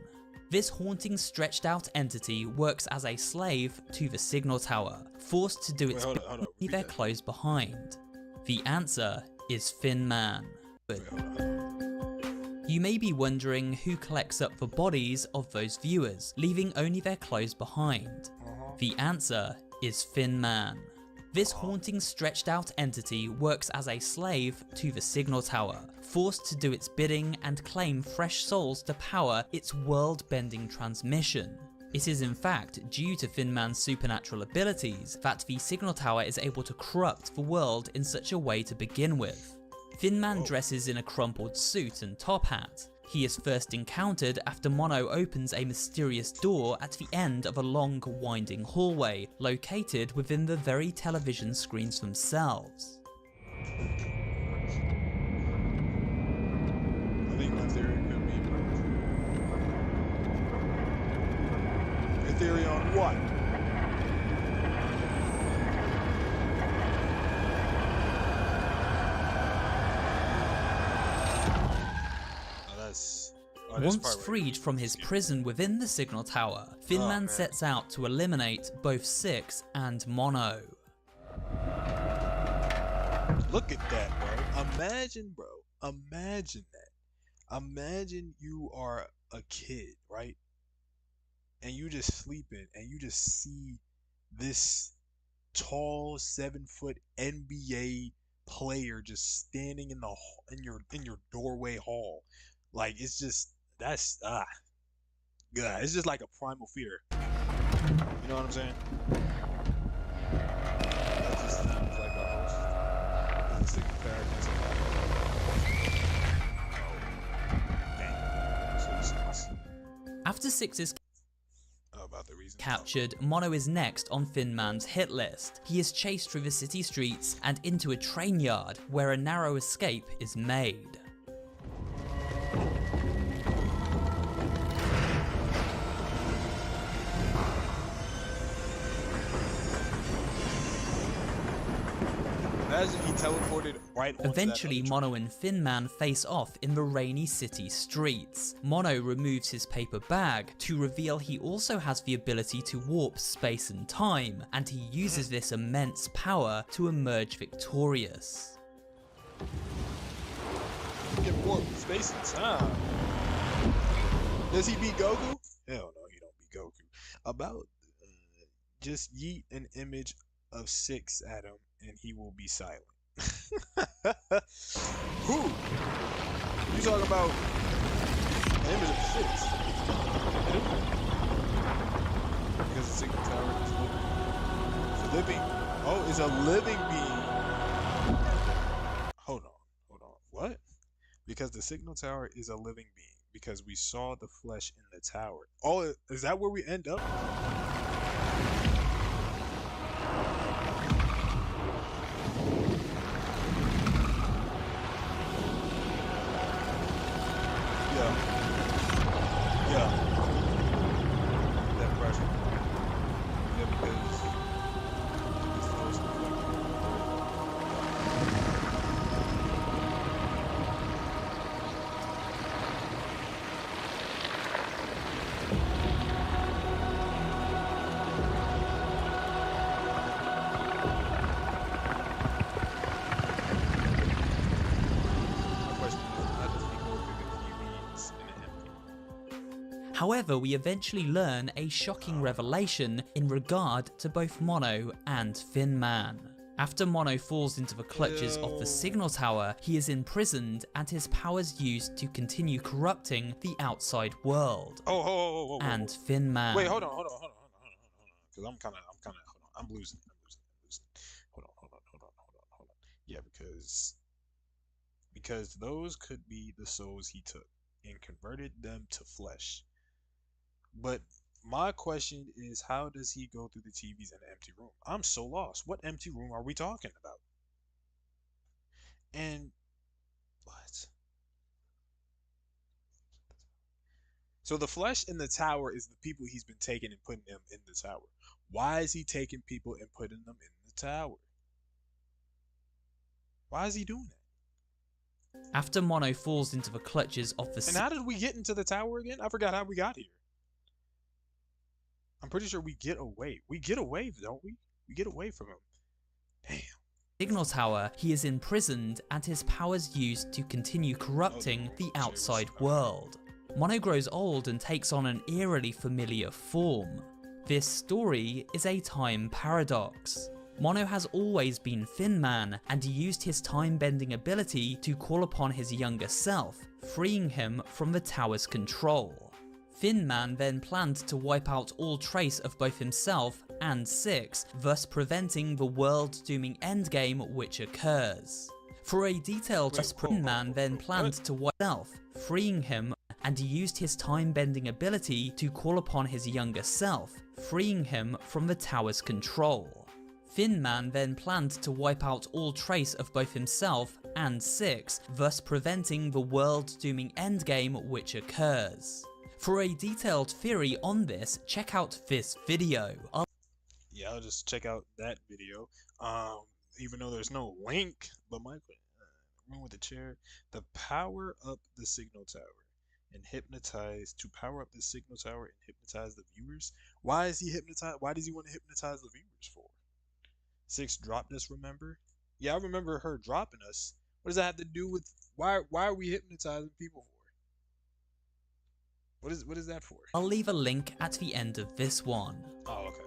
This haunting stretched out entity works as a slave to the signal tower, forced to do its Hold on. leave Repeat their that. clothes behind. The answer is Thin Man. Wait, hold on. You may be wondering who collects up the bodies of those viewers, leaving only their clothes behind. The answer is Thin Man. This haunting stretched out entity works as a slave to the signal tower, forced to do its bidding and claim fresh souls to power its world-bending transmission. It is in fact due to Thin Man's supernatural abilities that the signal tower is able to corrupt the world in such a way to begin with. Thin Man dresses in a crumpled suit and top hat. He is first encountered after Mono opens a mysterious door at the end of a long, winding hallway, located within the very television screens themselves. I think my theory could be your theory on what? Once freed from his prison within the signal tower, Thin Man sets out to eliminate both Six and Mono. Look at that, bro. Imagine that. Imagine you are a kid, right? And you just sleeping and you just see this tall 7-foot NBA player just standing in your doorway hall. Like, it's just it's just like a primal fear. You know what I'm saying? That just seems like a host. It's a sick character. After Six is About the reason. captured, Mono is next on Thin Man's hit list. He is chased through the city streets and into a train yard where a narrow escape is made. Imagine he teleported right onto Eventually, that other Mono and Thin Man face off in the rainy city streets. Mono removes his paper bag to reveal he also has the ability to warp space and time, and he uses this immense power to emerge victorious. train. Get warp space and time. Does he beat Goku? Hell no, he don't beat Goku. About just yeet an image of Six at him and he will be silent. Who? You talking about an image of Six? Because the Signal Tower is living. It's a living. Oh, it's a living being. Hold on. What? Because the Signal Tower is a living being. because we saw the flesh in the tower. Oh, is that where we end up? Yeah. Yeah. That pressure. Yeah, because it's those my question is, how does he go through the TVs in an empty? However, we eventually learn a shocking revelation in regard to both Mono and Thin Man. After Mono falls into the clutches of the signal tower, he is imprisoned and his powers used to continue corrupting the outside world. Oh, And Thin Man. wait, hold on. Because I'm kind of, hold on. I'm losing. Hold on. Yeah, because those could be the souls he took and converted them to flesh. But my question is, how does he go through the TVs in an empty room? I'm so lost. What empty room are we talking about? And what? So the flesh in the tower is the people he's been taking and putting them in the tower. Why is he taking people and putting them in the tower? Why is he doing that? After Mono falls into the clutches of the And how did we get into the tower again? I forgot how we got here. I'm pretty sure we get away. We get away, don't we? We get away from him. Damn. signal tower, he is imprisoned and his powers used to continue corrupting the outside world. Mono grows old and takes on an eerily familiar form. This story is a time paradox. Mono has always been Thin Man, and he used his time-bending ability to call upon his younger self, freeing him from the tower's control. Thin Man then planned to wipe out all trace of both himself and Six, thus preventing the world-dooming endgame which occurs. For a detailed Thin Man then planned to wipe himself, freeing him, and he used his time-bending ability to call upon his younger self, freeing him from the tower's control. Thin Man then planned to wipe out all trace of both himself and Six, thus preventing the world-dooming endgame which occurs. For a detailed theory on this, check out this video. Yeah, I'll just check out that video. Even though there's no link, but my room with the chair, the power up the signal tower and hypnotize to power up the signal tower and hypnotize the viewers. Why is he hypnotized? Why does he want to hypnotize the viewers for? Six dropped us, remember? Yeah, I remember her dropping us. What does that have to do with why are we hypnotizing people for? What is that for? I'll leave a link at the end of this one. Oh, okay.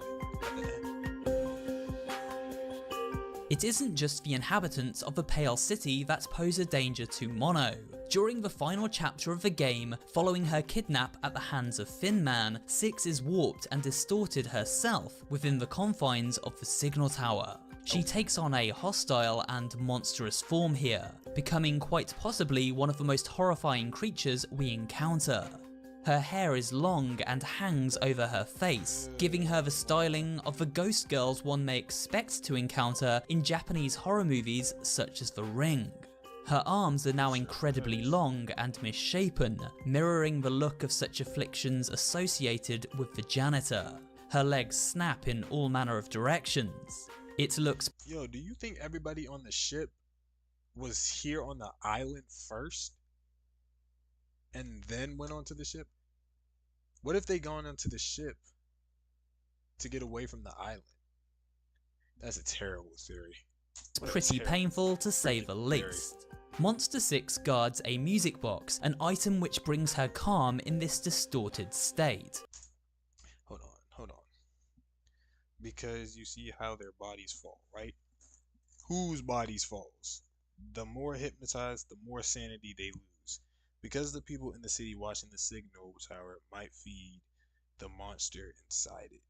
It isn't just the inhabitants of the Pale City that pose a danger to Mono. During the final chapter of the game, following her kidnap at the hands of Thin Man, Six is warped and distorted herself within the confines of the signal tower. She takes on a hostile and monstrous form here, becoming quite possibly one of the most horrifying creatures we encounter. Her hair is long and hangs over her face, giving her the styling of the ghost girls one may expect to encounter in Japanese horror movies such as The Ring. Her arms are now incredibly long and misshapen, mirroring the look of such afflictions associated with the janitor. Her legs snap in all manner of directions. It looks... Yo, do you think everybody on the ship was here on the island first and then went onto the ship? What if they gone onto the ship to get away from the island? That's a terrible theory. Pretty painful to say the least. Monster 6 guards a music box, an item which brings her calm in this distorted state. Hold on. Because you see how their bodies fall, right? Whose bodies falls? The more hypnotized, the more sanity they lose. Because the people in the city watching the signal tower might feed the monster inside it.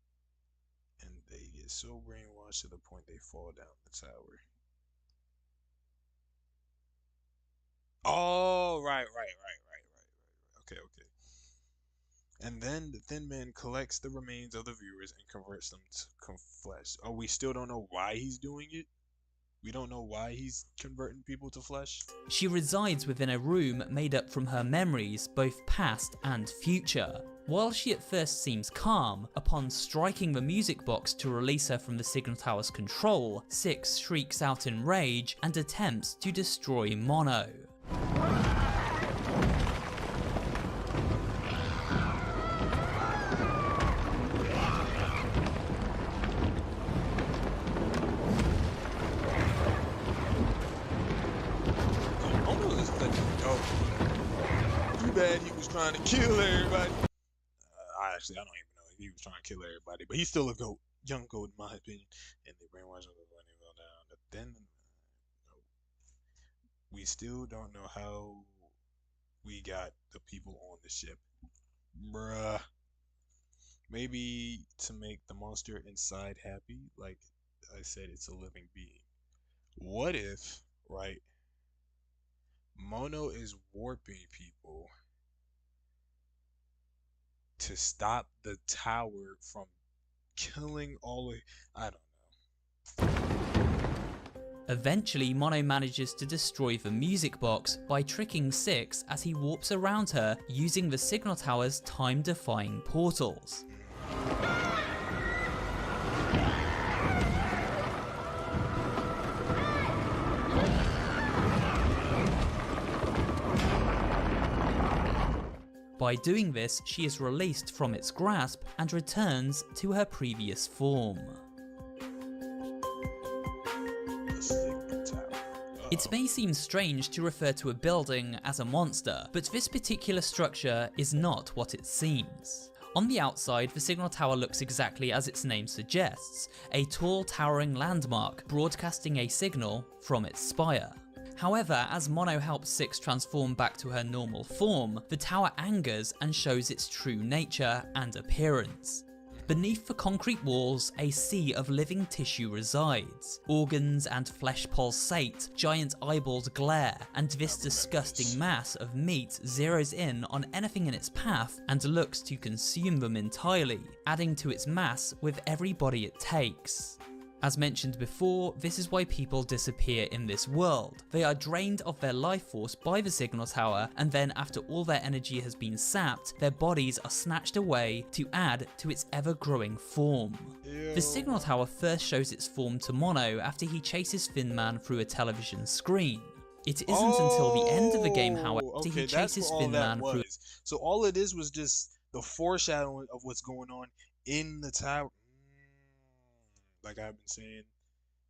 And they get so brainwashed to the point they fall down the tower. Oh, right. Okay, okay. And then the Thin Man collects the remains of the viewers and converts them to flesh. Oh, we still don't know why he's doing it? We don't know why he's converting people to flesh? She resides within a room made up from her memories, both past and future. While she at first seems calm, upon striking the music box to release her from the signal tower's control, Six shrieks out in rage and attempts to destroy Mono. Bad he was trying to kill everybody. I don't even know if he was trying to kill everybody, but he's still a goat, young goat in my opinion. And they brainwashed him when he fell down. But then we still don't know how we got the people on the ship, bruh. Maybe to make the monster inside happy, like I said, it's a living being. What if, right? Mono is warping people to stop the tower from killing all of... I don't know. Eventually, Mono manages to destroy the music box by tricking Six as he warps around her using the signal tower's time-defying portals. By doing this, she is released from its grasp and returns to her previous form. It may seem strange to refer to a building as a monster, but this particular structure is not what it seems. On the outside, the signal tower looks exactly as its name suggests, a tall towering landmark broadcasting a signal from its spire. However, as Mono helps Six transform back to her normal form, the tower angers and shows its true nature and appearance. Beneath the concrete walls, a sea of living tissue resides. Organs and flesh pulsate, giant eyeballs glare, and this disgusting mass of meat zeroes in on anything in its path and looks to consume them entirely, adding to its mass with every body it takes. As mentioned before, this is why people disappear in this world. They are drained of their life force by the signal tower, and then after all their energy has been sapped, their bodies are snatched away to add to its ever-growing form. Ew. The signal tower first shows its form to Mono after he chases Thin Man through a television screen. It isn't until the end of the game, however, okay, he chases Thin Man through. So all it is was just the foreshadowing of what's going on in the tower. Like I've been saying,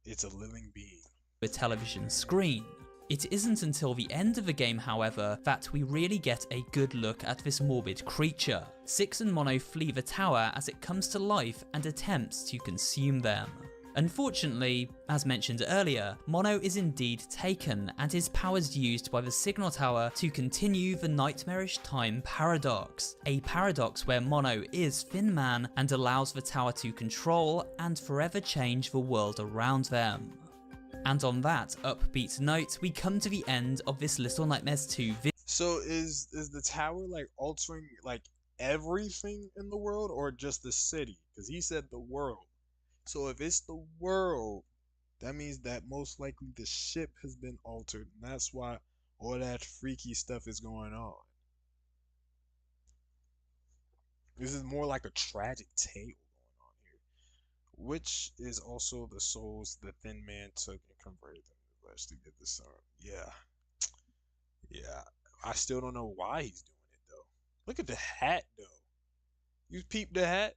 it's a living being. A television screen. It isn't until the end of the game, however, that we really get a good look at this morbid creature. Six and Mono flee the tower as it comes to life and attempts to consume them. Unfortunately, as mentioned earlier, Mono is indeed taken and his powers used by the signal tower to continue the nightmarish time paradox, a paradox where Mono is Thin Man and allows the tower to control and forever change the world around them. And on that upbeat note, we come to the end of this Little Nightmares 2 video. So is the tower like altering like everything in the world or just the city? Because he said the world. So if it's the world, that means that most likely the ship has been altered, and that's why all that freaky stuff is going on. This is more like a tragic tale going on here, which is also the souls the Thin Man took and converted them to flesh to get the sun. Yeah. I still don't know why he's doing it though. Look at the hat though. You peep the hat?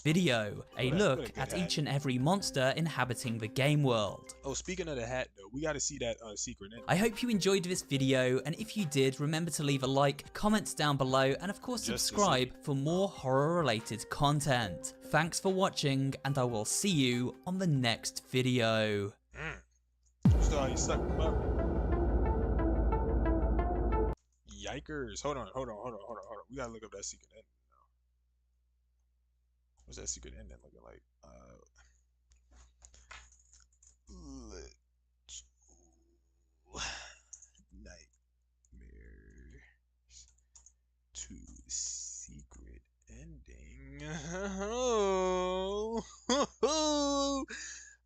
Video, a look at each and every monster inhabiting the game world. Oh, speaking of the hat though, we gotta see that secret ending. I hope you enjoyed this video, and if you did, remember to leave a like, comment down below, and of course subscribe for more horror related content. Thanks for watching, and I will see you on the next video. So you suck up. Yikers. Hold on. We gotta look up that secret ending. What's that secret ending looking like? Nightmares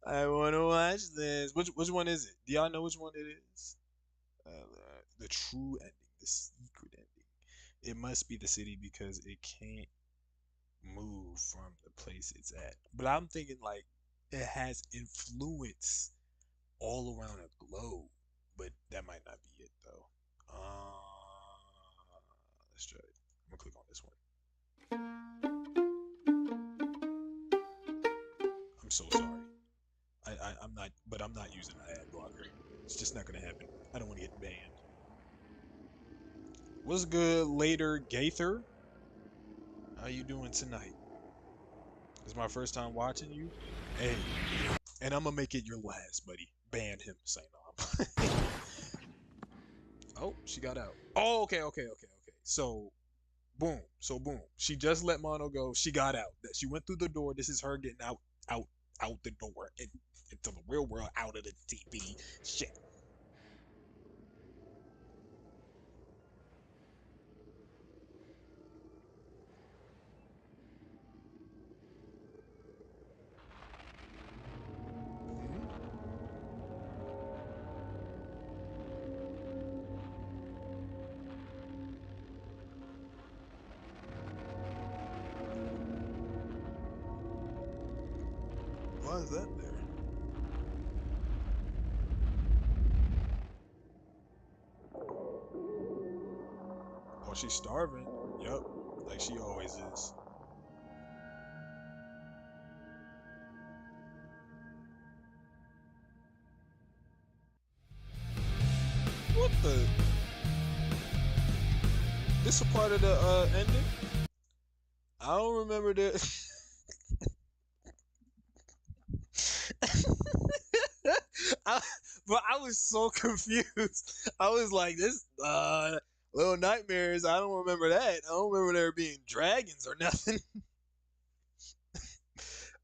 I want to watch this. Which one is it? Do y'all know which one it is? The true ending, the secret ending. It must be the city because it can't move from the place it's at. But I'm thinking like it has influence all around a globe. But that might not be it though. Let's try it. I'm gonna click on this one. I'm so sorry. I'm not, but I'm not using an ad blocker. It's just not gonna happen. I don't want to get banned. What's good, later, Gaither? How you doing tonight? It's my first time watching you. Hey, and I'm gonna make it your last, buddy. Ban him, say no. Oh, she got out. Oh, okay. So, boom. She just let Mono go. She got out. She went through the door. This is her getting out the door into the real world, out of the TV. Shit. Why is that there? Oh, she's starving. Yup, like she always is. What the? This a part of the ending? I don't remember this. But I was so confused. I was like, this Little Nightmares, I don't remember that. I don't remember there being dragons or nothing.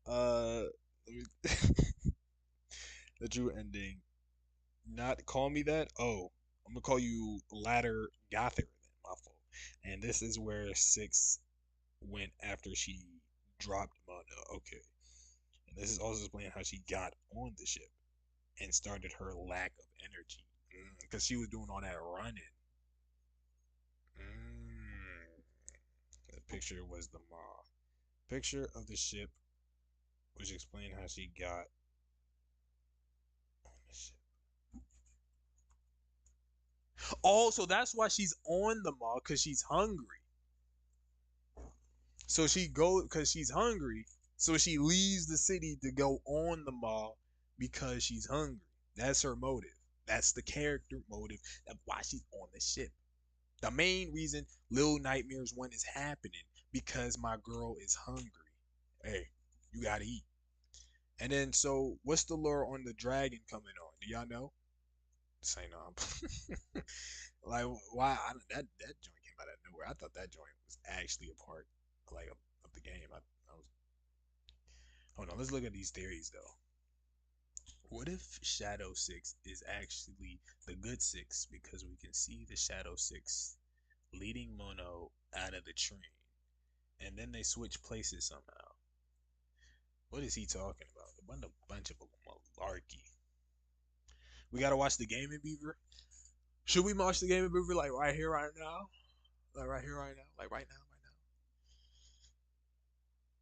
Let me the true ending. Not call me that? Oh, I'm gonna call you Ladder Gother then, my fault. And this is where 6 went after she dropped Mono. Okay. And this is also explaining how she got on the ship and started her lack of energy. Because she was doing all that running. The picture was the maw. Picture of the ship, which explained how she got on the ship. Oh, so that's why she's on the maw, because she's hungry. So she goes because she's hungry. So she leaves the city to go on the mall because she's hungry. That's her motive. That's the character motive. That's why she's on the ship. The main reason Little Nightmares 1 is happening because my girl is hungry. Hey, you gotta eat. And then so what's the lure on the dragon coming on? Do y'all know? Say no. Like why that joint came out of nowhere. I thought that joint was actually a part like of the game. I was hold on, let's look at these theories though. What if Shadow 6 is actually the good 6 because we can see the Shadow 6 leading Mono out of the train and then they switch places somehow? What is he talking about? A bunch of malarkey. We gotta watch the Gaming Beaver. Should we watch the Gaming Beaver like right here, right now? Like right here, right now? Like right now, right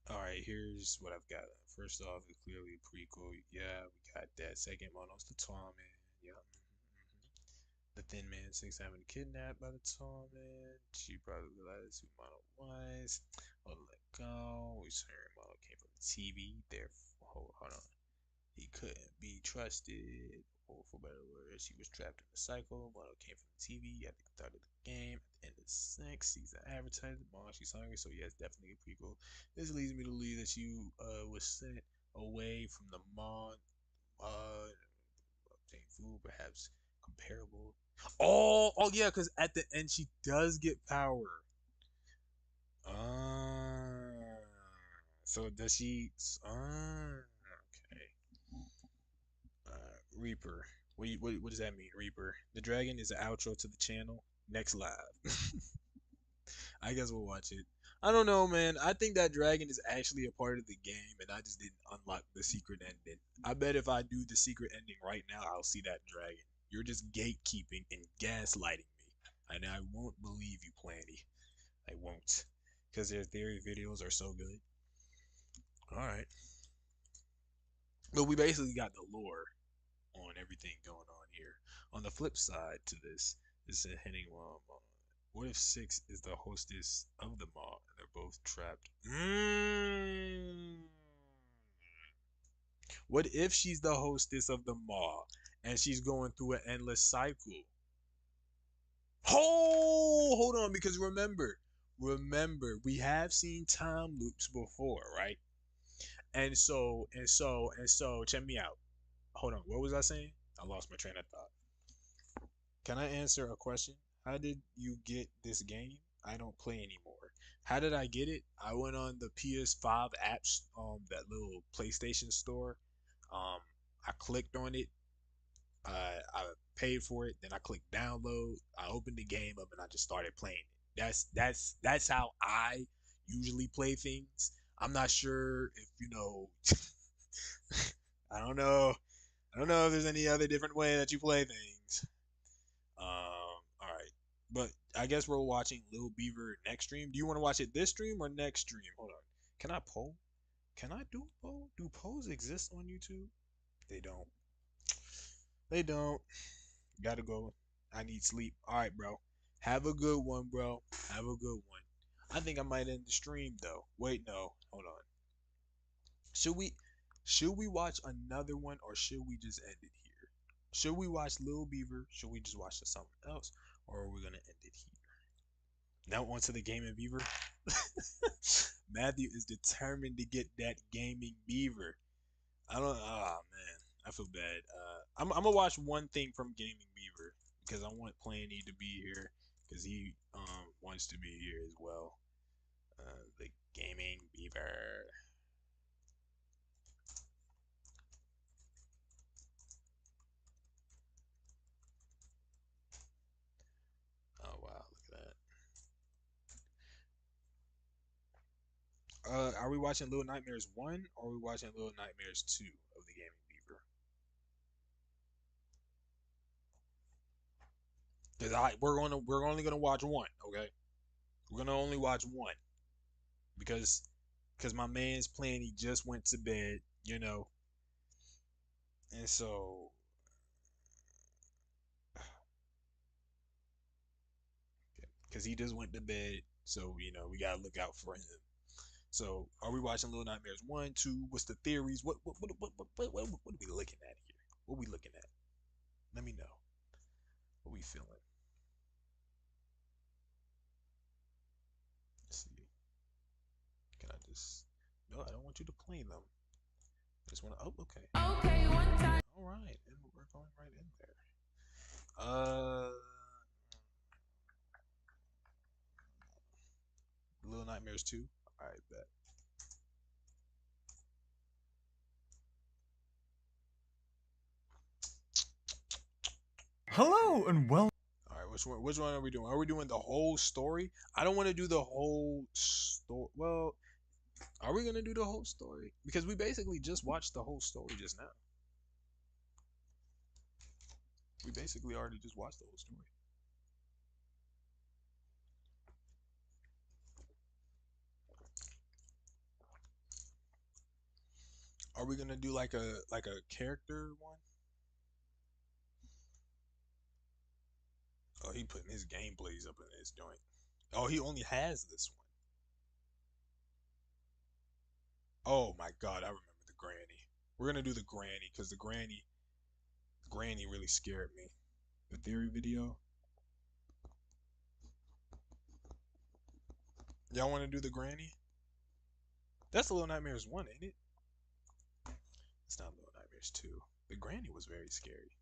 now? Alright, here's what I've got. First off, it's clearly a prequel. Yeah, we got that. Second, Mono's the Tall Man. Yep. The Thin Man 6 having kidnapped by the Tall Man. She probably realized who Mono was. Oh, let go. We saw Mono came from the TV. Therefore, hold on. He couldn't be trusted. Or for better words, he was trapped in the cycle. Mono came from the TV at the start of the game. At the end of the 6th season advertised Mono, she's hungry. So yes, definitely a prequel. This leads me to believe that you was sent away from the Mon obtain food, perhaps comparable. Oh yeah, because at the end she does get power. So does she? Okay. Reaper. What does that mean, Reaper? The dragon is the outro to the channel. Next live. I guess we'll watch it. I don't know, man. I think that dragon is actually a part of the game, and I just didn't unlock the secret ending. I bet if I do the secret ending right now, I'll see that dragon. You're just gatekeeping and gaslighting me, and I won't believe you, Planty. I won't, because their theory videos are so good. All right, but we basically got the lore on everything going on here. On the flip side to this is a hitting what if Six is the hostess of the mall and they're both trapped? What if she's the hostess of the mall and she's going through an endless cycle? Oh, hold on, because remember, we have seen time loops before, right? And so, check me out. Hold on, what was I saying? I lost my train of thought. Can I answer a question? How did you get this game? I don't play anymore. How did I get it? I went on the PS5 apps, that little PlayStation store. Um, I clicked on it. I paid for it. Then I clicked download. I opened the game up and I just started playing it. That's how I usually play things. I'm not sure if you know. I don't know. I don't know if there's any other different way that you play things. All right, but I guess we're watching Lil Beaver next stream. Do you want to watch it this stream or next stream? Hold on. Can I poll? Can I do a poll? Do polls exist on YouTube? They don't. They don't. Gotta go. I need sleep. All right, bro. Have a good one, bro. Have a good one. I think I might end the stream though. Wait, no. Hold on. Should we should we watch another one or should we just end it here? Should we watch Lil Beaver? Should we just watch something else? Or are we gonna end it here? Now on to the gaming beaver. Matthew is determined to get that gaming beaver. I don't. Oh man, I feel bad. I'm gonna watch one thing from Gaming Beaver because I want Planty to be here because he wants to be here as well. The Gaming Beaver. Oh wow, look at that. Are we watching Little Nightmares 1 or are we watching Little Nightmares 2 of the Gaming Beaver? Because we're only gonna watch one, okay? We're gonna only watch one because my man's playing. He just went to bed, you know, and so because he just went to bed, so you know we gotta look out for him. So, are we watching Little Nightmares 1, 2? What's the theories? What are we looking at here? What are we looking at? Let me know. What we feeling? Let's see. Can I just? No, I don't want you to play them. I just want to. Oh, okay. Okay, one time. All right, and we're going right in there. Little Nightmares 2. All right, bet. Hello and welcome. All right, which one are we doing? Are we doing the whole story? I don't want to do the whole story. Well, are we gonna do the whole story? Because we basically just watched the whole story just now. We basically already just watched the whole story. Are we gonna do like a character one? Oh, he putting his gameplays up in his joint. Oh, he only has this one. Oh my god, I remember the granny. We're gonna do the granny because the granny really scared me. The theory video. Y'all want to do the granny? That's Little Nightmares 1, ain't it? It's not Little Nightmares 2. The granny was very scary.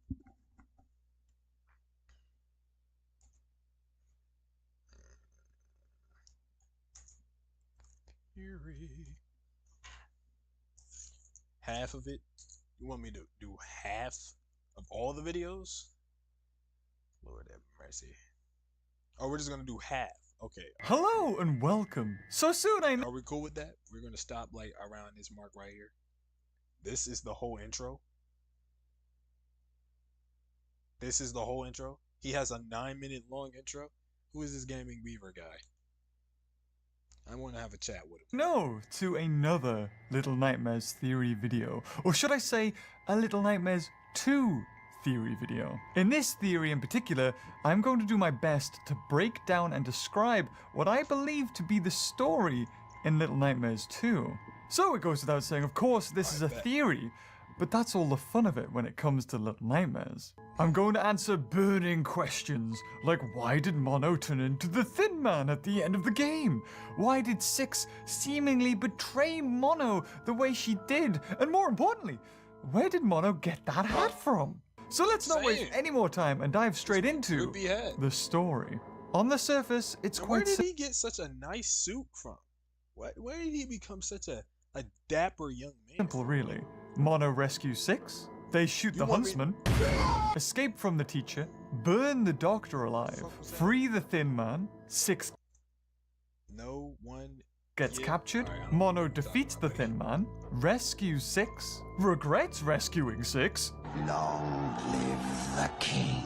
Eerie. Half of it? You want me to do half of all the videos? Lord have mercy. Oh, we're just gonna do half. Okay. Hello and welcome. So soon I know. Are we cool with that? We're gonna stop like around this mark right here. This is the whole intro. This is the whole intro. He has a 9-minute long intro. Who is this Gaming Beaver guy? I want to have a chat with him. No, to another Little Nightmares theory video. Or should I say, a Little Nightmares 2 theory video. In this theory in particular, I'm going to do my best to break down and describe what I believe to be the story in Little Nightmares 2. So it goes without saying, of course, this is a theory, but that's all the fun of it when it comes to Little Nightmares. I'm going to answer burning questions, like why did Mono turn into the Thin Man at the end of the game? Why did Six seemingly betray Mono the way she did? And more importantly, where did Mono get that hat from? So let's not waste any more time and dive straight into the story. On the surface, it's quite Where did he get such a nice suit from? Where did he become such a dapper young man? Simple, really. Mono rescues Six. They shoot the huntsman, escape from the teacher, burn the doctor alive, free the Thin Man. Six No one gets captured. Mono defeats the Thin Man, rescues Six, regrets rescuing Six. Long live the king.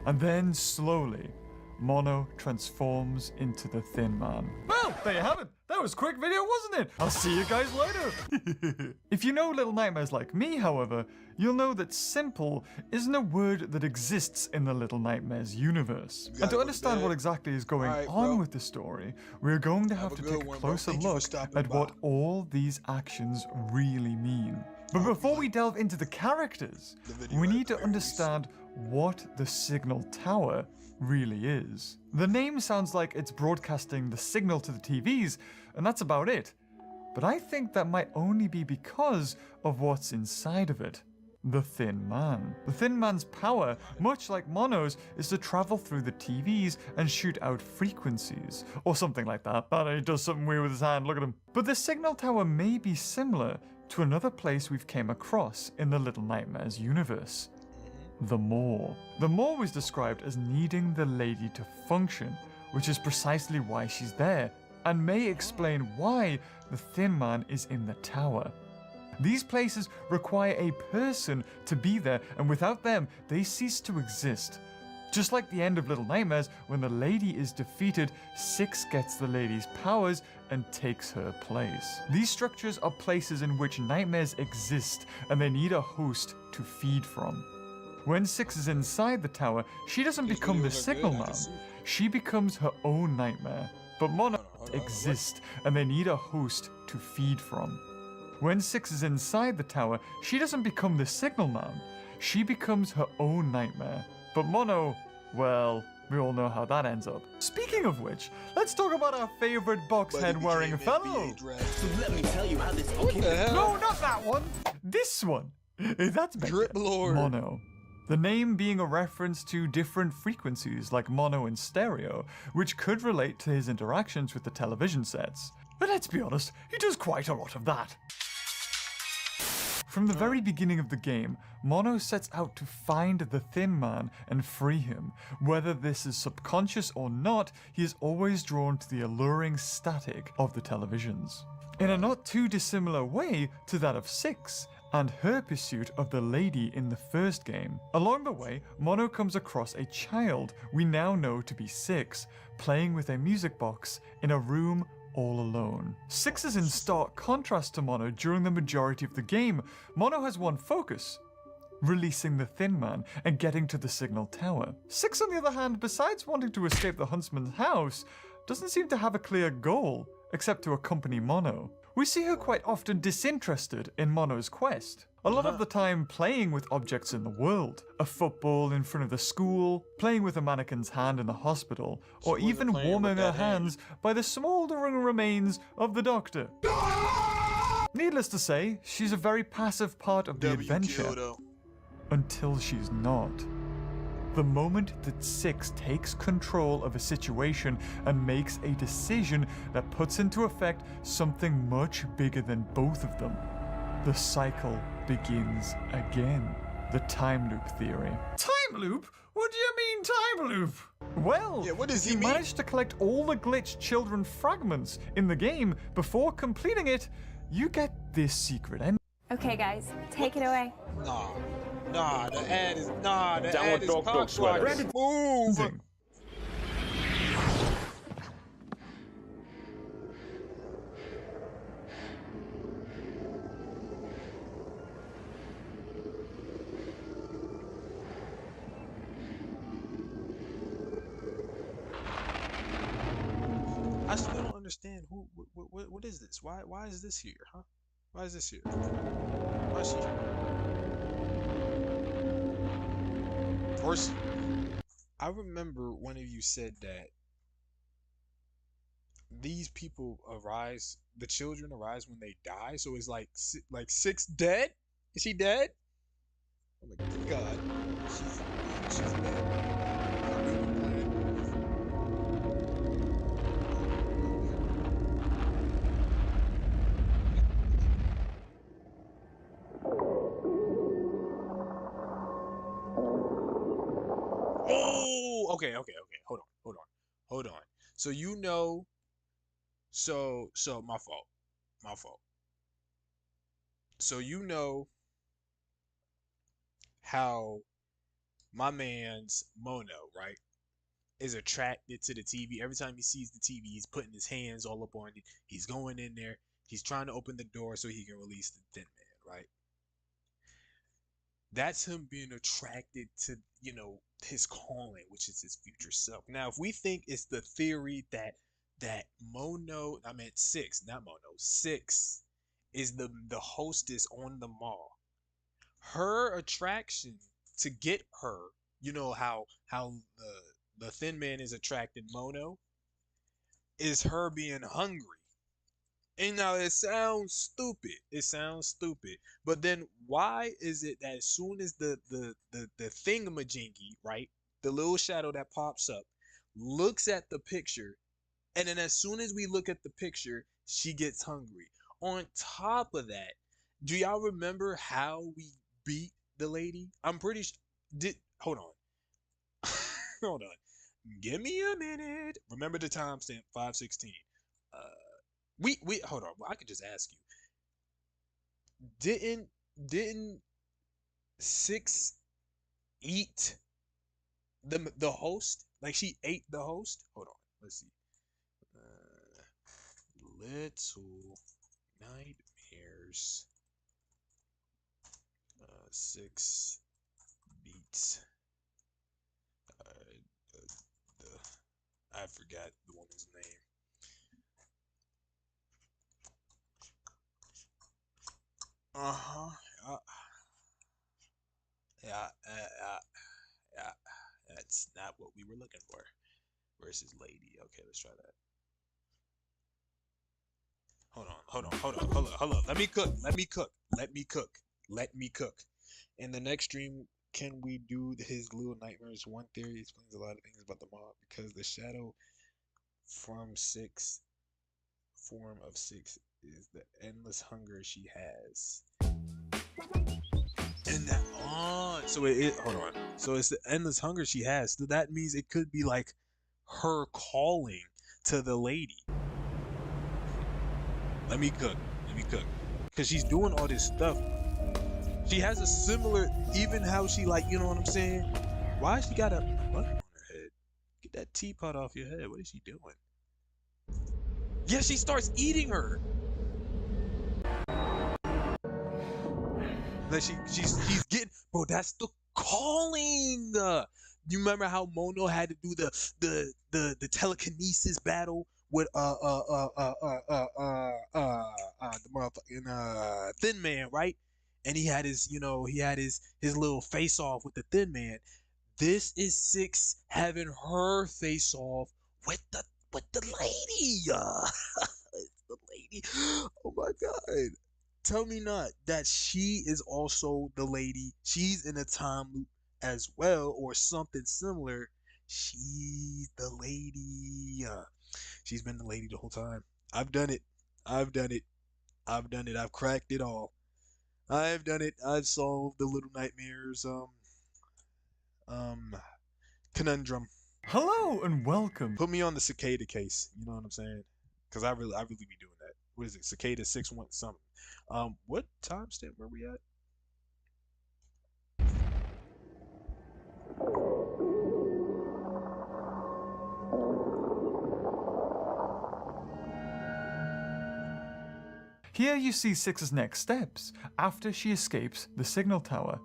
And then slowly, Mono transforms into the Thin Man. Well, there you have it. That was a quick video, wasn't it? I'll see you guys later. If you know Little Nightmares like me, however, you'll know that simple isn't a word that exists in the Little Nightmares universe. And to understand what exactly is going on with the story, we're going to have to take a closer look at what all these actions really mean. But before we delve into the characters, we need to understand what the Signal Tower really is. The name sounds like it's broadcasting the signal to the TVs, and that's about it. But I think that might only be because of what's inside of it. The Thin Man. The Thin Man's power, much like Mono's, is to travel through the TVs and shoot out frequencies, or something like that. He does something weird with his hand, look at him. But the Signal Tower may be similar to another place we've came across in the Little Nightmares universe. The Maw. The Maw was described as needing the lady to function, which is precisely why she's there, and may explain why the Thin Man is in the tower. These places require a person to be there, and without them, they cease to exist. Just like the end of Little Nightmares, when the lady is defeated, Six gets the lady's powers and takes her place. These structures are places in which nightmares exist, and they need a host to feed from. When Six is inside the tower, she doesn't become the Signal Man. She becomes her own nightmare. But Mono exists, and they need a host to feed from. When Six is inside the tower, she doesn't become the Signal Man. She becomes her own nightmare. But Mono, well, we all know how that ends up. Speaking of which, let's talk about our favorite box head wearing fellow. So let me tell you how this. What the hell? No, not that one. This one. That's better. Drip Lord. Mono. The name being a reference to different frequencies like mono and stereo, which could relate to his interactions with the television sets. But let's be honest, he does quite a lot of that. From the very beginning of the game, Mono sets out to find the Thin Man and free him. Whether this is subconscious or not, he is always drawn to the alluring static of the televisions. In a not too dissimilar way to that of Six, and her pursuit of the lady in the first game. Along the way, Mono comes across a child we now know to be Six, playing with a music box in a room all alone. Six is in stark contrast to Mono during the majority of the game. Mono has one focus: releasing the Thin Man and getting to the Signal Tower. Six, on the other hand, besides wanting to escape the Huntsman's house, doesn't seem to have a clear goal, except to accompany Mono. We see her quite often disinterested in Mono's quest. A lot of the time playing with objects in the world. A football in front of the school, playing with a mannequin's hand in the hospital, or even warming her hands by the smouldering remains of the Doctor. Needless to say, she's a very passive part of the adventure. Until she's not. The moment that Six takes control of a situation and makes a decision that puts into effect something much bigger than both of them, the cycle begins again. The time loop theory. Time Time loop? What do you mean time loop? Well, Yeah, what does if he you mean? manage to collect all the glitched children fragments in the game before completing it, you get this secret ending. Okay, guys, take it away. Nah, the ad is Downward dog cock sweater. blocking. Move. I still don't understand what is this? Why is this here, huh? Why is this here? Why is she here? First, I remember one of you said that these people arise, the children arise when they die. So it's like six dead. Is she dead? Oh my god, she's dead. Oh, okay. Hold on. So you know, so my fault. So you know how my man's Mono, right, is attracted to the TV. Every time he sees the TV, he's putting his hands all up on it. He's going in there. He's trying to open the door so he can release the Thin Man, right? That's him being attracted to, his calling, which is his future self. Now, if we think it's the theory that Mono, I meant Six, not Mono, Six is the hostess on the mall. Her attraction to get her, you know how the Thin Man is attracted Mono, is her being hungry. And now it sounds stupid. But then why is it that as soon as the thingamajingy, right, the little shadow that pops up, looks at the picture, and then as soon as we look at the picture, she gets hungry. On top of that, do y'all remember how we beat the lady? I'm pretty sure. Hold on. Hold on. Give me a minute. Remember the timestamp 5:16. We hold on. I could just ask you. Didn't Six eat the host? Like she ate the host? Hold on. Let's see. Little Nightmares. 6 beats. I forgot the woman's name. Uh-huh. Yeah. That's not what we were looking for. Versus lady. Okay, let's try that. Hold on. Let me cook. In the next stream, can we do his Little Nightmares? One theory explains a lot of things about the mob because the shadow form of Six is the endless hunger she has. And that so hold on. So it's the endless hunger she has. So that means it could be like her calling to the lady. Let me cook. Cause she's doing all this stuff. She has a similar, even how she like, you know what I'm saying? Why she got a butt on her head? Get that teapot off your head. What is she doing? Yeah, she starts eating her. Like she's getting, bro. That's the calling. You remember how Mono had to do the telekinesis battle with the motherfucking Thin Man, right? And he had his little face off with the Thin Man. This is Six having her face off with the lady. It's the lady. Oh my god. Tell me not that she is also the lady. She's in a time loop as well, or something similar. She's the lady. She's been the lady the whole time. I've done it. I've cracked it all. I've done it. I've solved the Little Nightmares Conundrum. Hello and welcome. Put me on the cicada case. You know what I'm saying? Because I really be doing that. What is it? Cicada 6-1 something. What timestamp were we at? Here you see Six's next steps after she escapes the signal tower.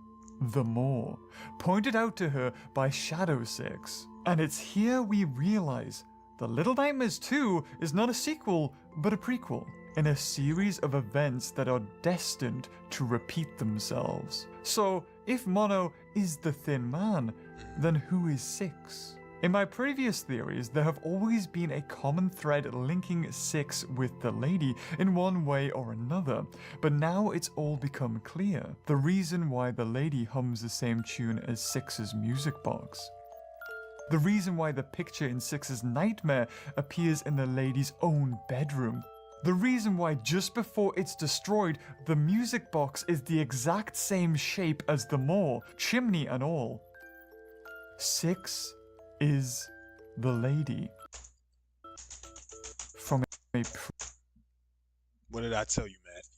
The Maw, pointed out to her by Shadow Six. And it's here we realize The Little Nightmares 2 is not a sequel, but a prequel, in a series of events that are destined to repeat themselves. So, if Mono is the Thin Man, then who is Six? In my previous theories, there have always been a common thread linking Six with the lady in one way or another, but now it's all become clear. The reason why the lady hums the same tune as Six's music box. The reason why the picture in Six's nightmare appears in the lady's own bedroom. The reason why just before it's destroyed, the music box is the exact same shape as the Maw, chimney and all. Six is the lady. From a What did I tell you, Matthew?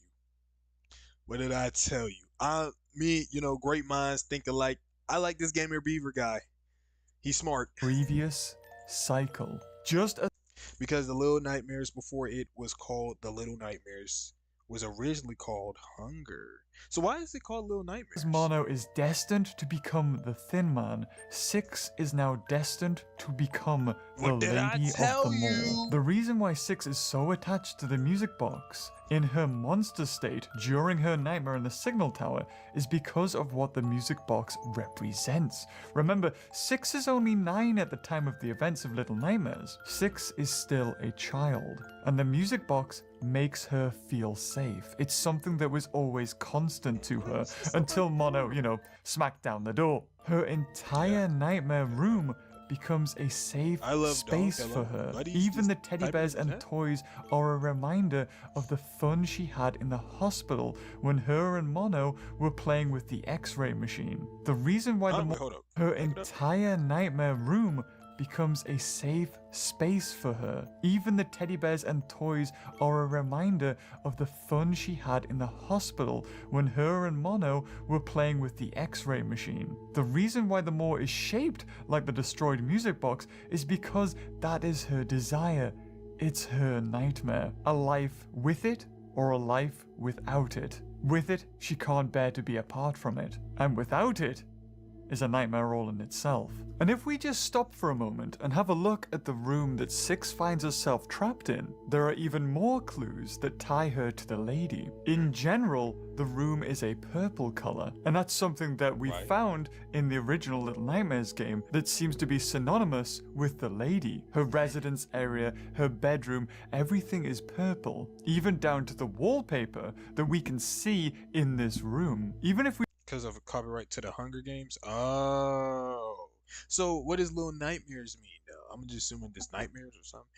What did I tell you? Great minds think alike. I like this Gamer Beaver guy. He's smart. Previous cycle. Just as because The Little Nightmares before it was called The Little Nightmares was originally called Hunger. So why is it called Little Nightmares? Mono is destined to become the Thin Man, Six is now destined to become the Lady of the Maw. The reason why Six is so attached to the music box in her monster state during her nightmare in the signal tower is because of what the music box represents. Remember, Six is only 9 at the time of the events of Little Nightmares. Six is still a child, and the music box makes her feel safe. It's something that was always constant to her until Mono, smacked down the door. Her entire nightmare room becomes a safe space for her. Even the teddy bears and toys are a reminder of the fun she had in the hospital when her and Mono were playing with the X-ray machine. The reason why her entire nightmare room becomes a safe space for her. Even the teddy bears and toys are a reminder of the fun she had in the hospital when her and Mono were playing with the X-ray machine. The reason why the Maw is shaped like the destroyed music box is because that is her desire. It's her nightmare. A life with it or a life without it. With it, she can't bear to be apart from it. And without it, is a nightmare all in itself. And if we just stop for a moment and have a look at the room that Six finds herself trapped in, there are even more clues that tie her to the lady. In general, the room is a purple color, and that's something that we found in the original Little Nightmares game that seems to be synonymous with the lady. Her residence area, her bedroom, everything is purple, even down to the wallpaper that we can see in this room. Even if we because of a copyright to the Hunger Games. Oh, so what does Little Nightmares mean? Though I'm just assuming this nightmares or something.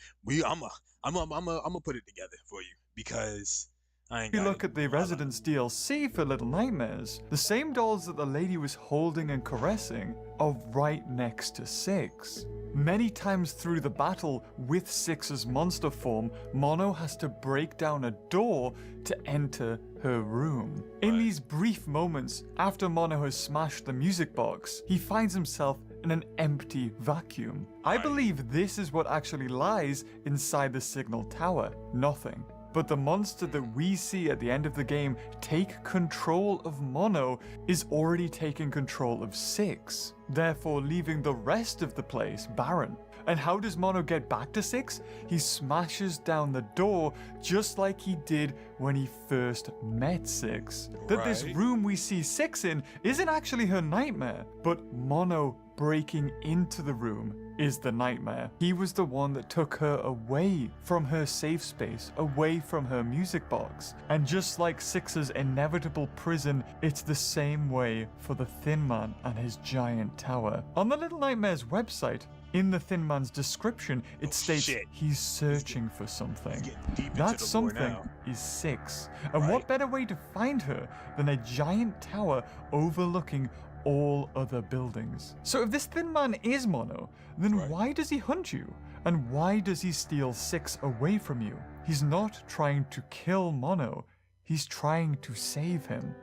I'm gonna put it together for you because I ain't. If you look at the Residence DLC for Little Nightmares, the same dolls that the lady was holding and caressing are right next to Six. Many times through the battle with Six's monster form, Mono has to break down a door to enter her room. In these brief moments, after Mono has smashed the music box, he finds himself in an empty vacuum. I believe this is what actually lies inside the signal tower. Nothing. But the monster that we see at the end of the game take control of Mono is already taking control of Six, therefore leaving the rest of the place barren. And how does Mono get back to Six? He smashes down the door just like he did when he first met Six. That this room we see Six in isn't actually her nightmare, but Mono breaking into the room is the nightmare. He was the one that took her away from her safe space, away from her music box. And just like Six's inevitable prison, it's the same way for the Thin Man and his giant tower. On the Little Nightmares website, in the Thin Man's description, it states he's searching for something. That something is Six. And what better way to find her than a giant tower overlooking all other buildings. So if this Thin Man is Mono, then Right. why does he hunt you? And why does he steal Six away from you? He's not trying to kill Mono, he's trying to save him.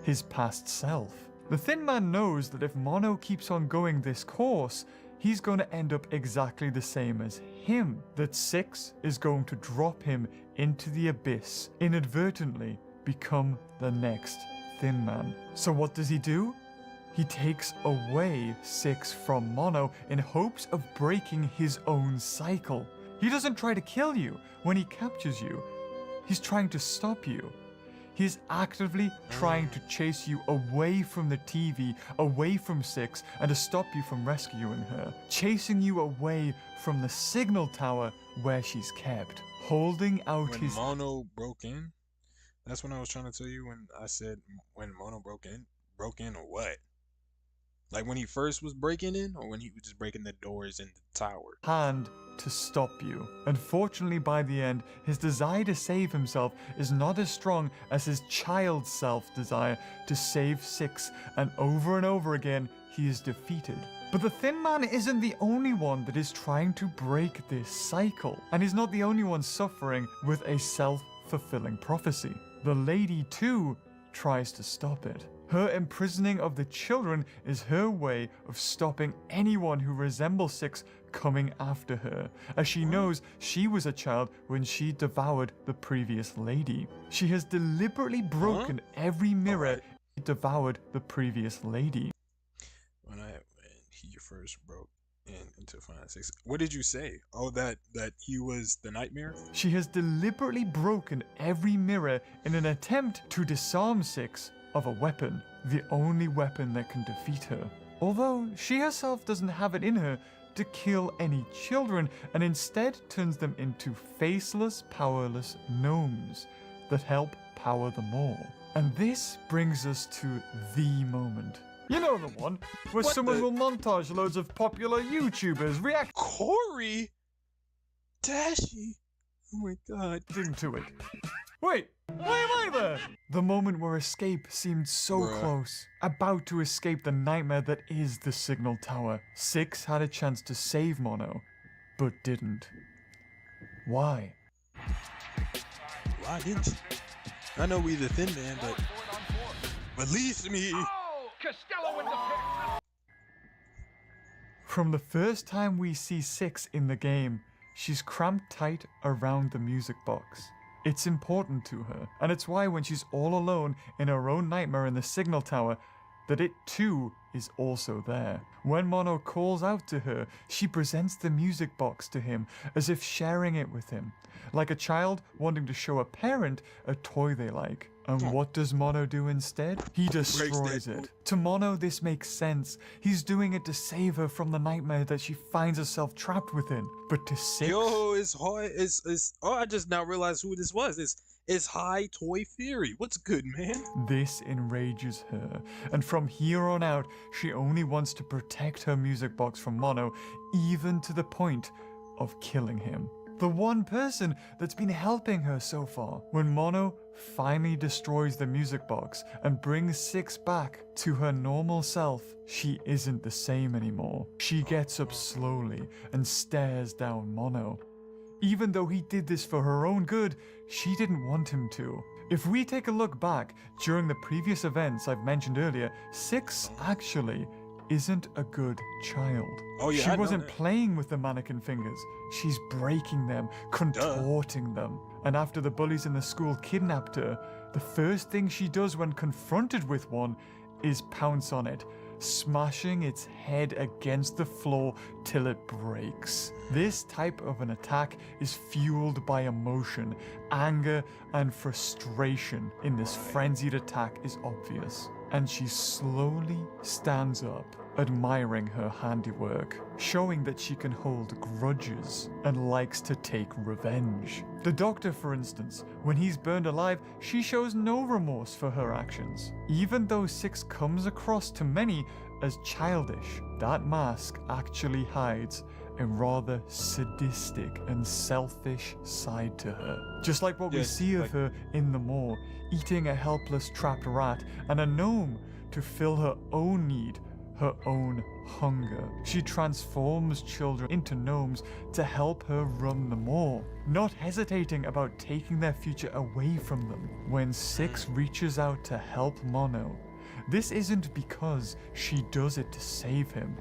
His past self. The Thin Man knows that if Mono keeps on going this course, he's going to end up exactly the same as him. That Six is going to drop him into the abyss, inadvertently become the next Thin Man. So what does he do? He takes away Six from Mono in hopes of breaking his own cycle. He doesn't try to kill you when he captures you. He's trying to stop you. He's actively trying to chase you away from the TV, away from Six, and to stop you from rescuing her. Chasing you away from the signal tower where she's kept. Holding out When his... Mono broke in, that's when I was trying to tell you when I said when Mono broke in or what? Like when he first was breaking in, or when he was just breaking the doors in the tower? hand to stop you. Unfortunately, by the end, his desire to save himself is not as strong as his child self desire to save Six, and over again, he is defeated. But the Thin Man isn't the only one that is trying to break this cycle, and he's not the only one suffering with a self-fulfilling prophecy. The lady, too, tries to stop it. Her imprisoning of the children is her way of stopping anyone who resembles Six coming after her, as she knows she was a child when she devoured the previous lady. She has deliberately broken every mirror she devoured the previous lady. When he first broke into Final Six, what did you say? Oh, that he was the nightmare? She has deliberately broken every mirror in an attempt to disarm Six of a weapon, the only weapon that can defeat her. Although she herself doesn't have it in her to kill any children, and instead turns them into faceless, powerless gnomes that help power them all. And this brings us to the moment. You know the one where What someone the- will montage loads of popular YouTubers reacting Corey Dashi. Oh my god. to it. Wait, why am I there? The moment where escape seemed so Bruh. close, about to escape the nightmare that is the signal tower. Six had a chance to save Mono, but didn't. Why? Why didn't you? I know we the Thin Man, but release me. From the first time we see Six in the game, she's cramped tight around the music box. It's important to her, and it's why when she's all alone in her own nightmare in the signal tower, that it too is also there. When Mono calls out to her, she presents the music box to him as if sharing it with him, like a child wanting to show a parent a toy they like. And what does Mono do instead? He destroys that it. To Mono, this makes sense. He's doing it to save her from the nightmare that she finds herself trapped within. But to Six... Yo, it's hard. It's. Oh, I just now realized who this was. It's High Toy Theory. What's good, man? This enrages her, and from here on out, she only wants to protect her music box from Mono, even to the point of killing him. The one person that's been helping her so far. When Mono finally destroys the music box and brings Six back to her normal self, she isn't the same anymore. She gets up slowly and stares down Mono. Even though he did this for her own good, she didn't want him to. If we take a look back during the previous events I've mentioned earlier, Six actually isn't a good child. Oh, yeah, She I know wasn't that. playing with the mannequin fingers. She's breaking them, contorting them. And after the bullies in the school kidnapped her, the first thing she does when confronted with one is pounce on it, smashing its head against the floor till it breaks. This type of an attack is fueled by emotion, anger, and frustration in this frenzied attack is obvious. And she slowly stands up, admiring her handiwork, showing that she can hold grudges and likes to take revenge. The Doctor, for instance, when he's burned alive, she shows no remorse for her actions. Even though Six comes across to many as childish, that mask actually hides a rather sadistic and selfish side to her. Just like what we Yes, see of like- her in the moor, eating a helpless trapped rat, and a gnome to fill her own need, her own hunger. She transforms children into gnomes to help her run them all, not hesitating about taking their future away from them. When Six reaches out to help Mono, this isn't because she does it to save him.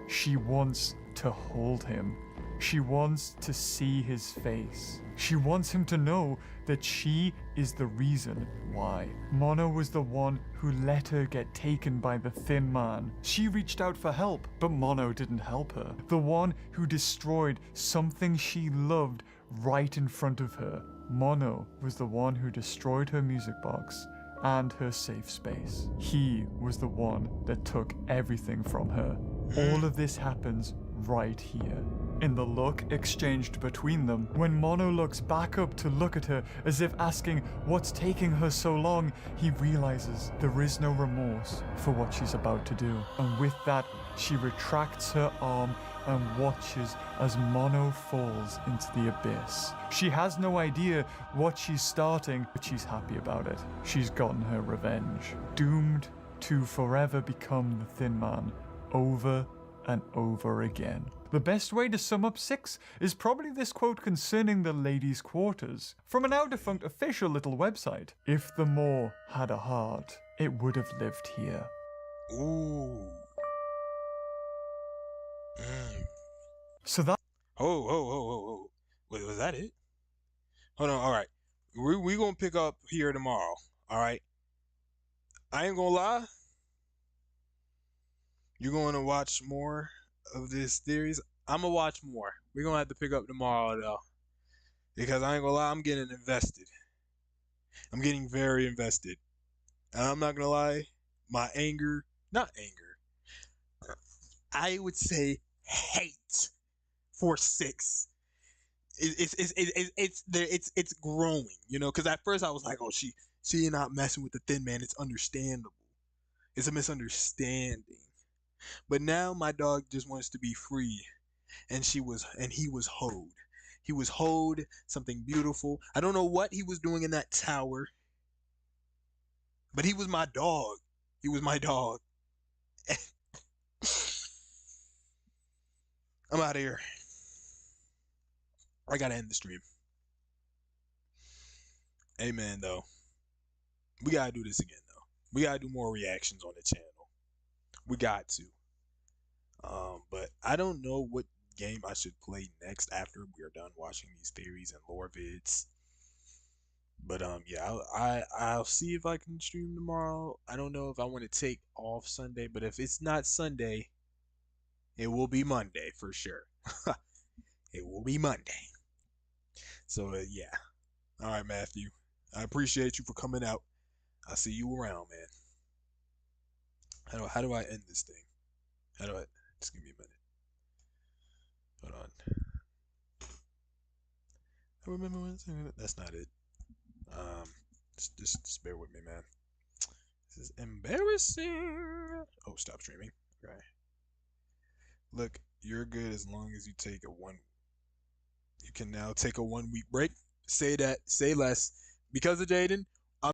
She wants to hold him. She wants to see his face. She wants him to know that she is the reason why. Mono was the one who let her get taken by the Thin Man. She reached out for help, but Mono didn't help her. The one who destroyed something she loved right in front of her. Mono was the one who destroyed her music box and her safe space. He was the one that took everything from her. All of this happens right here. In the look exchanged between them, when Mono looks back up to look at her as if asking what's taking her so long, he realizes there is no remorse for what she's about to do. And with that, she retracts her arm and watches as Mono falls into the abyss. She has no idea what she's starting, but she's happy about it. She's gotten her revenge. Doomed to forever become the Thin Man, over and over again. The best way to sum up Six is probably this quote concerning the ladies' quarters from a now defunct official little website. If the Maw had a heart, it would have lived here. Ooh. So that. Oh. Wait, was that it? Hold on. All right. We gonna pick up here tomorrow. All right. I ain't gonna lie. You're going to watch more of this series. I'm going to watch more. We're going to have to pick up tomorrow, though. Because I ain't going to lie, I'm getting invested. I'm getting very invested. And I'm not going to lie, my not anger, I would say hate for Six. It's growing, you know? Because at first I was like, oh, she not messing with the Thin Man. It's understandable. It's a misunderstanding. But now my dog just wants to be free, and he was hoed. He was hoed, something beautiful. I don't know what he was doing in that tower, but he was my dog. He was my dog. I'm out of here. I gotta end the stream. Amen, though. We gotta do this again, though. We gotta do more reactions on the channel. We got to. But I don't know what game I should play next after we are done watching these theories and lore vids. But yeah, I'll see if I can stream tomorrow. I don't know if I want to take off Sunday, but if it's not Sunday, it will be Monday for sure. It will be Monday. So yeah. All right, Matthew. I appreciate you for coming out. I'll see you around, man. How do I end this thing? Just give me a minute. Hold on. I remember when that's not it. Just bear with me, man. This is embarrassing. Oh, stop streaming. Okay. Look, you're good as long as you take you can now take a 1 week break. Say less. Because of Jaden,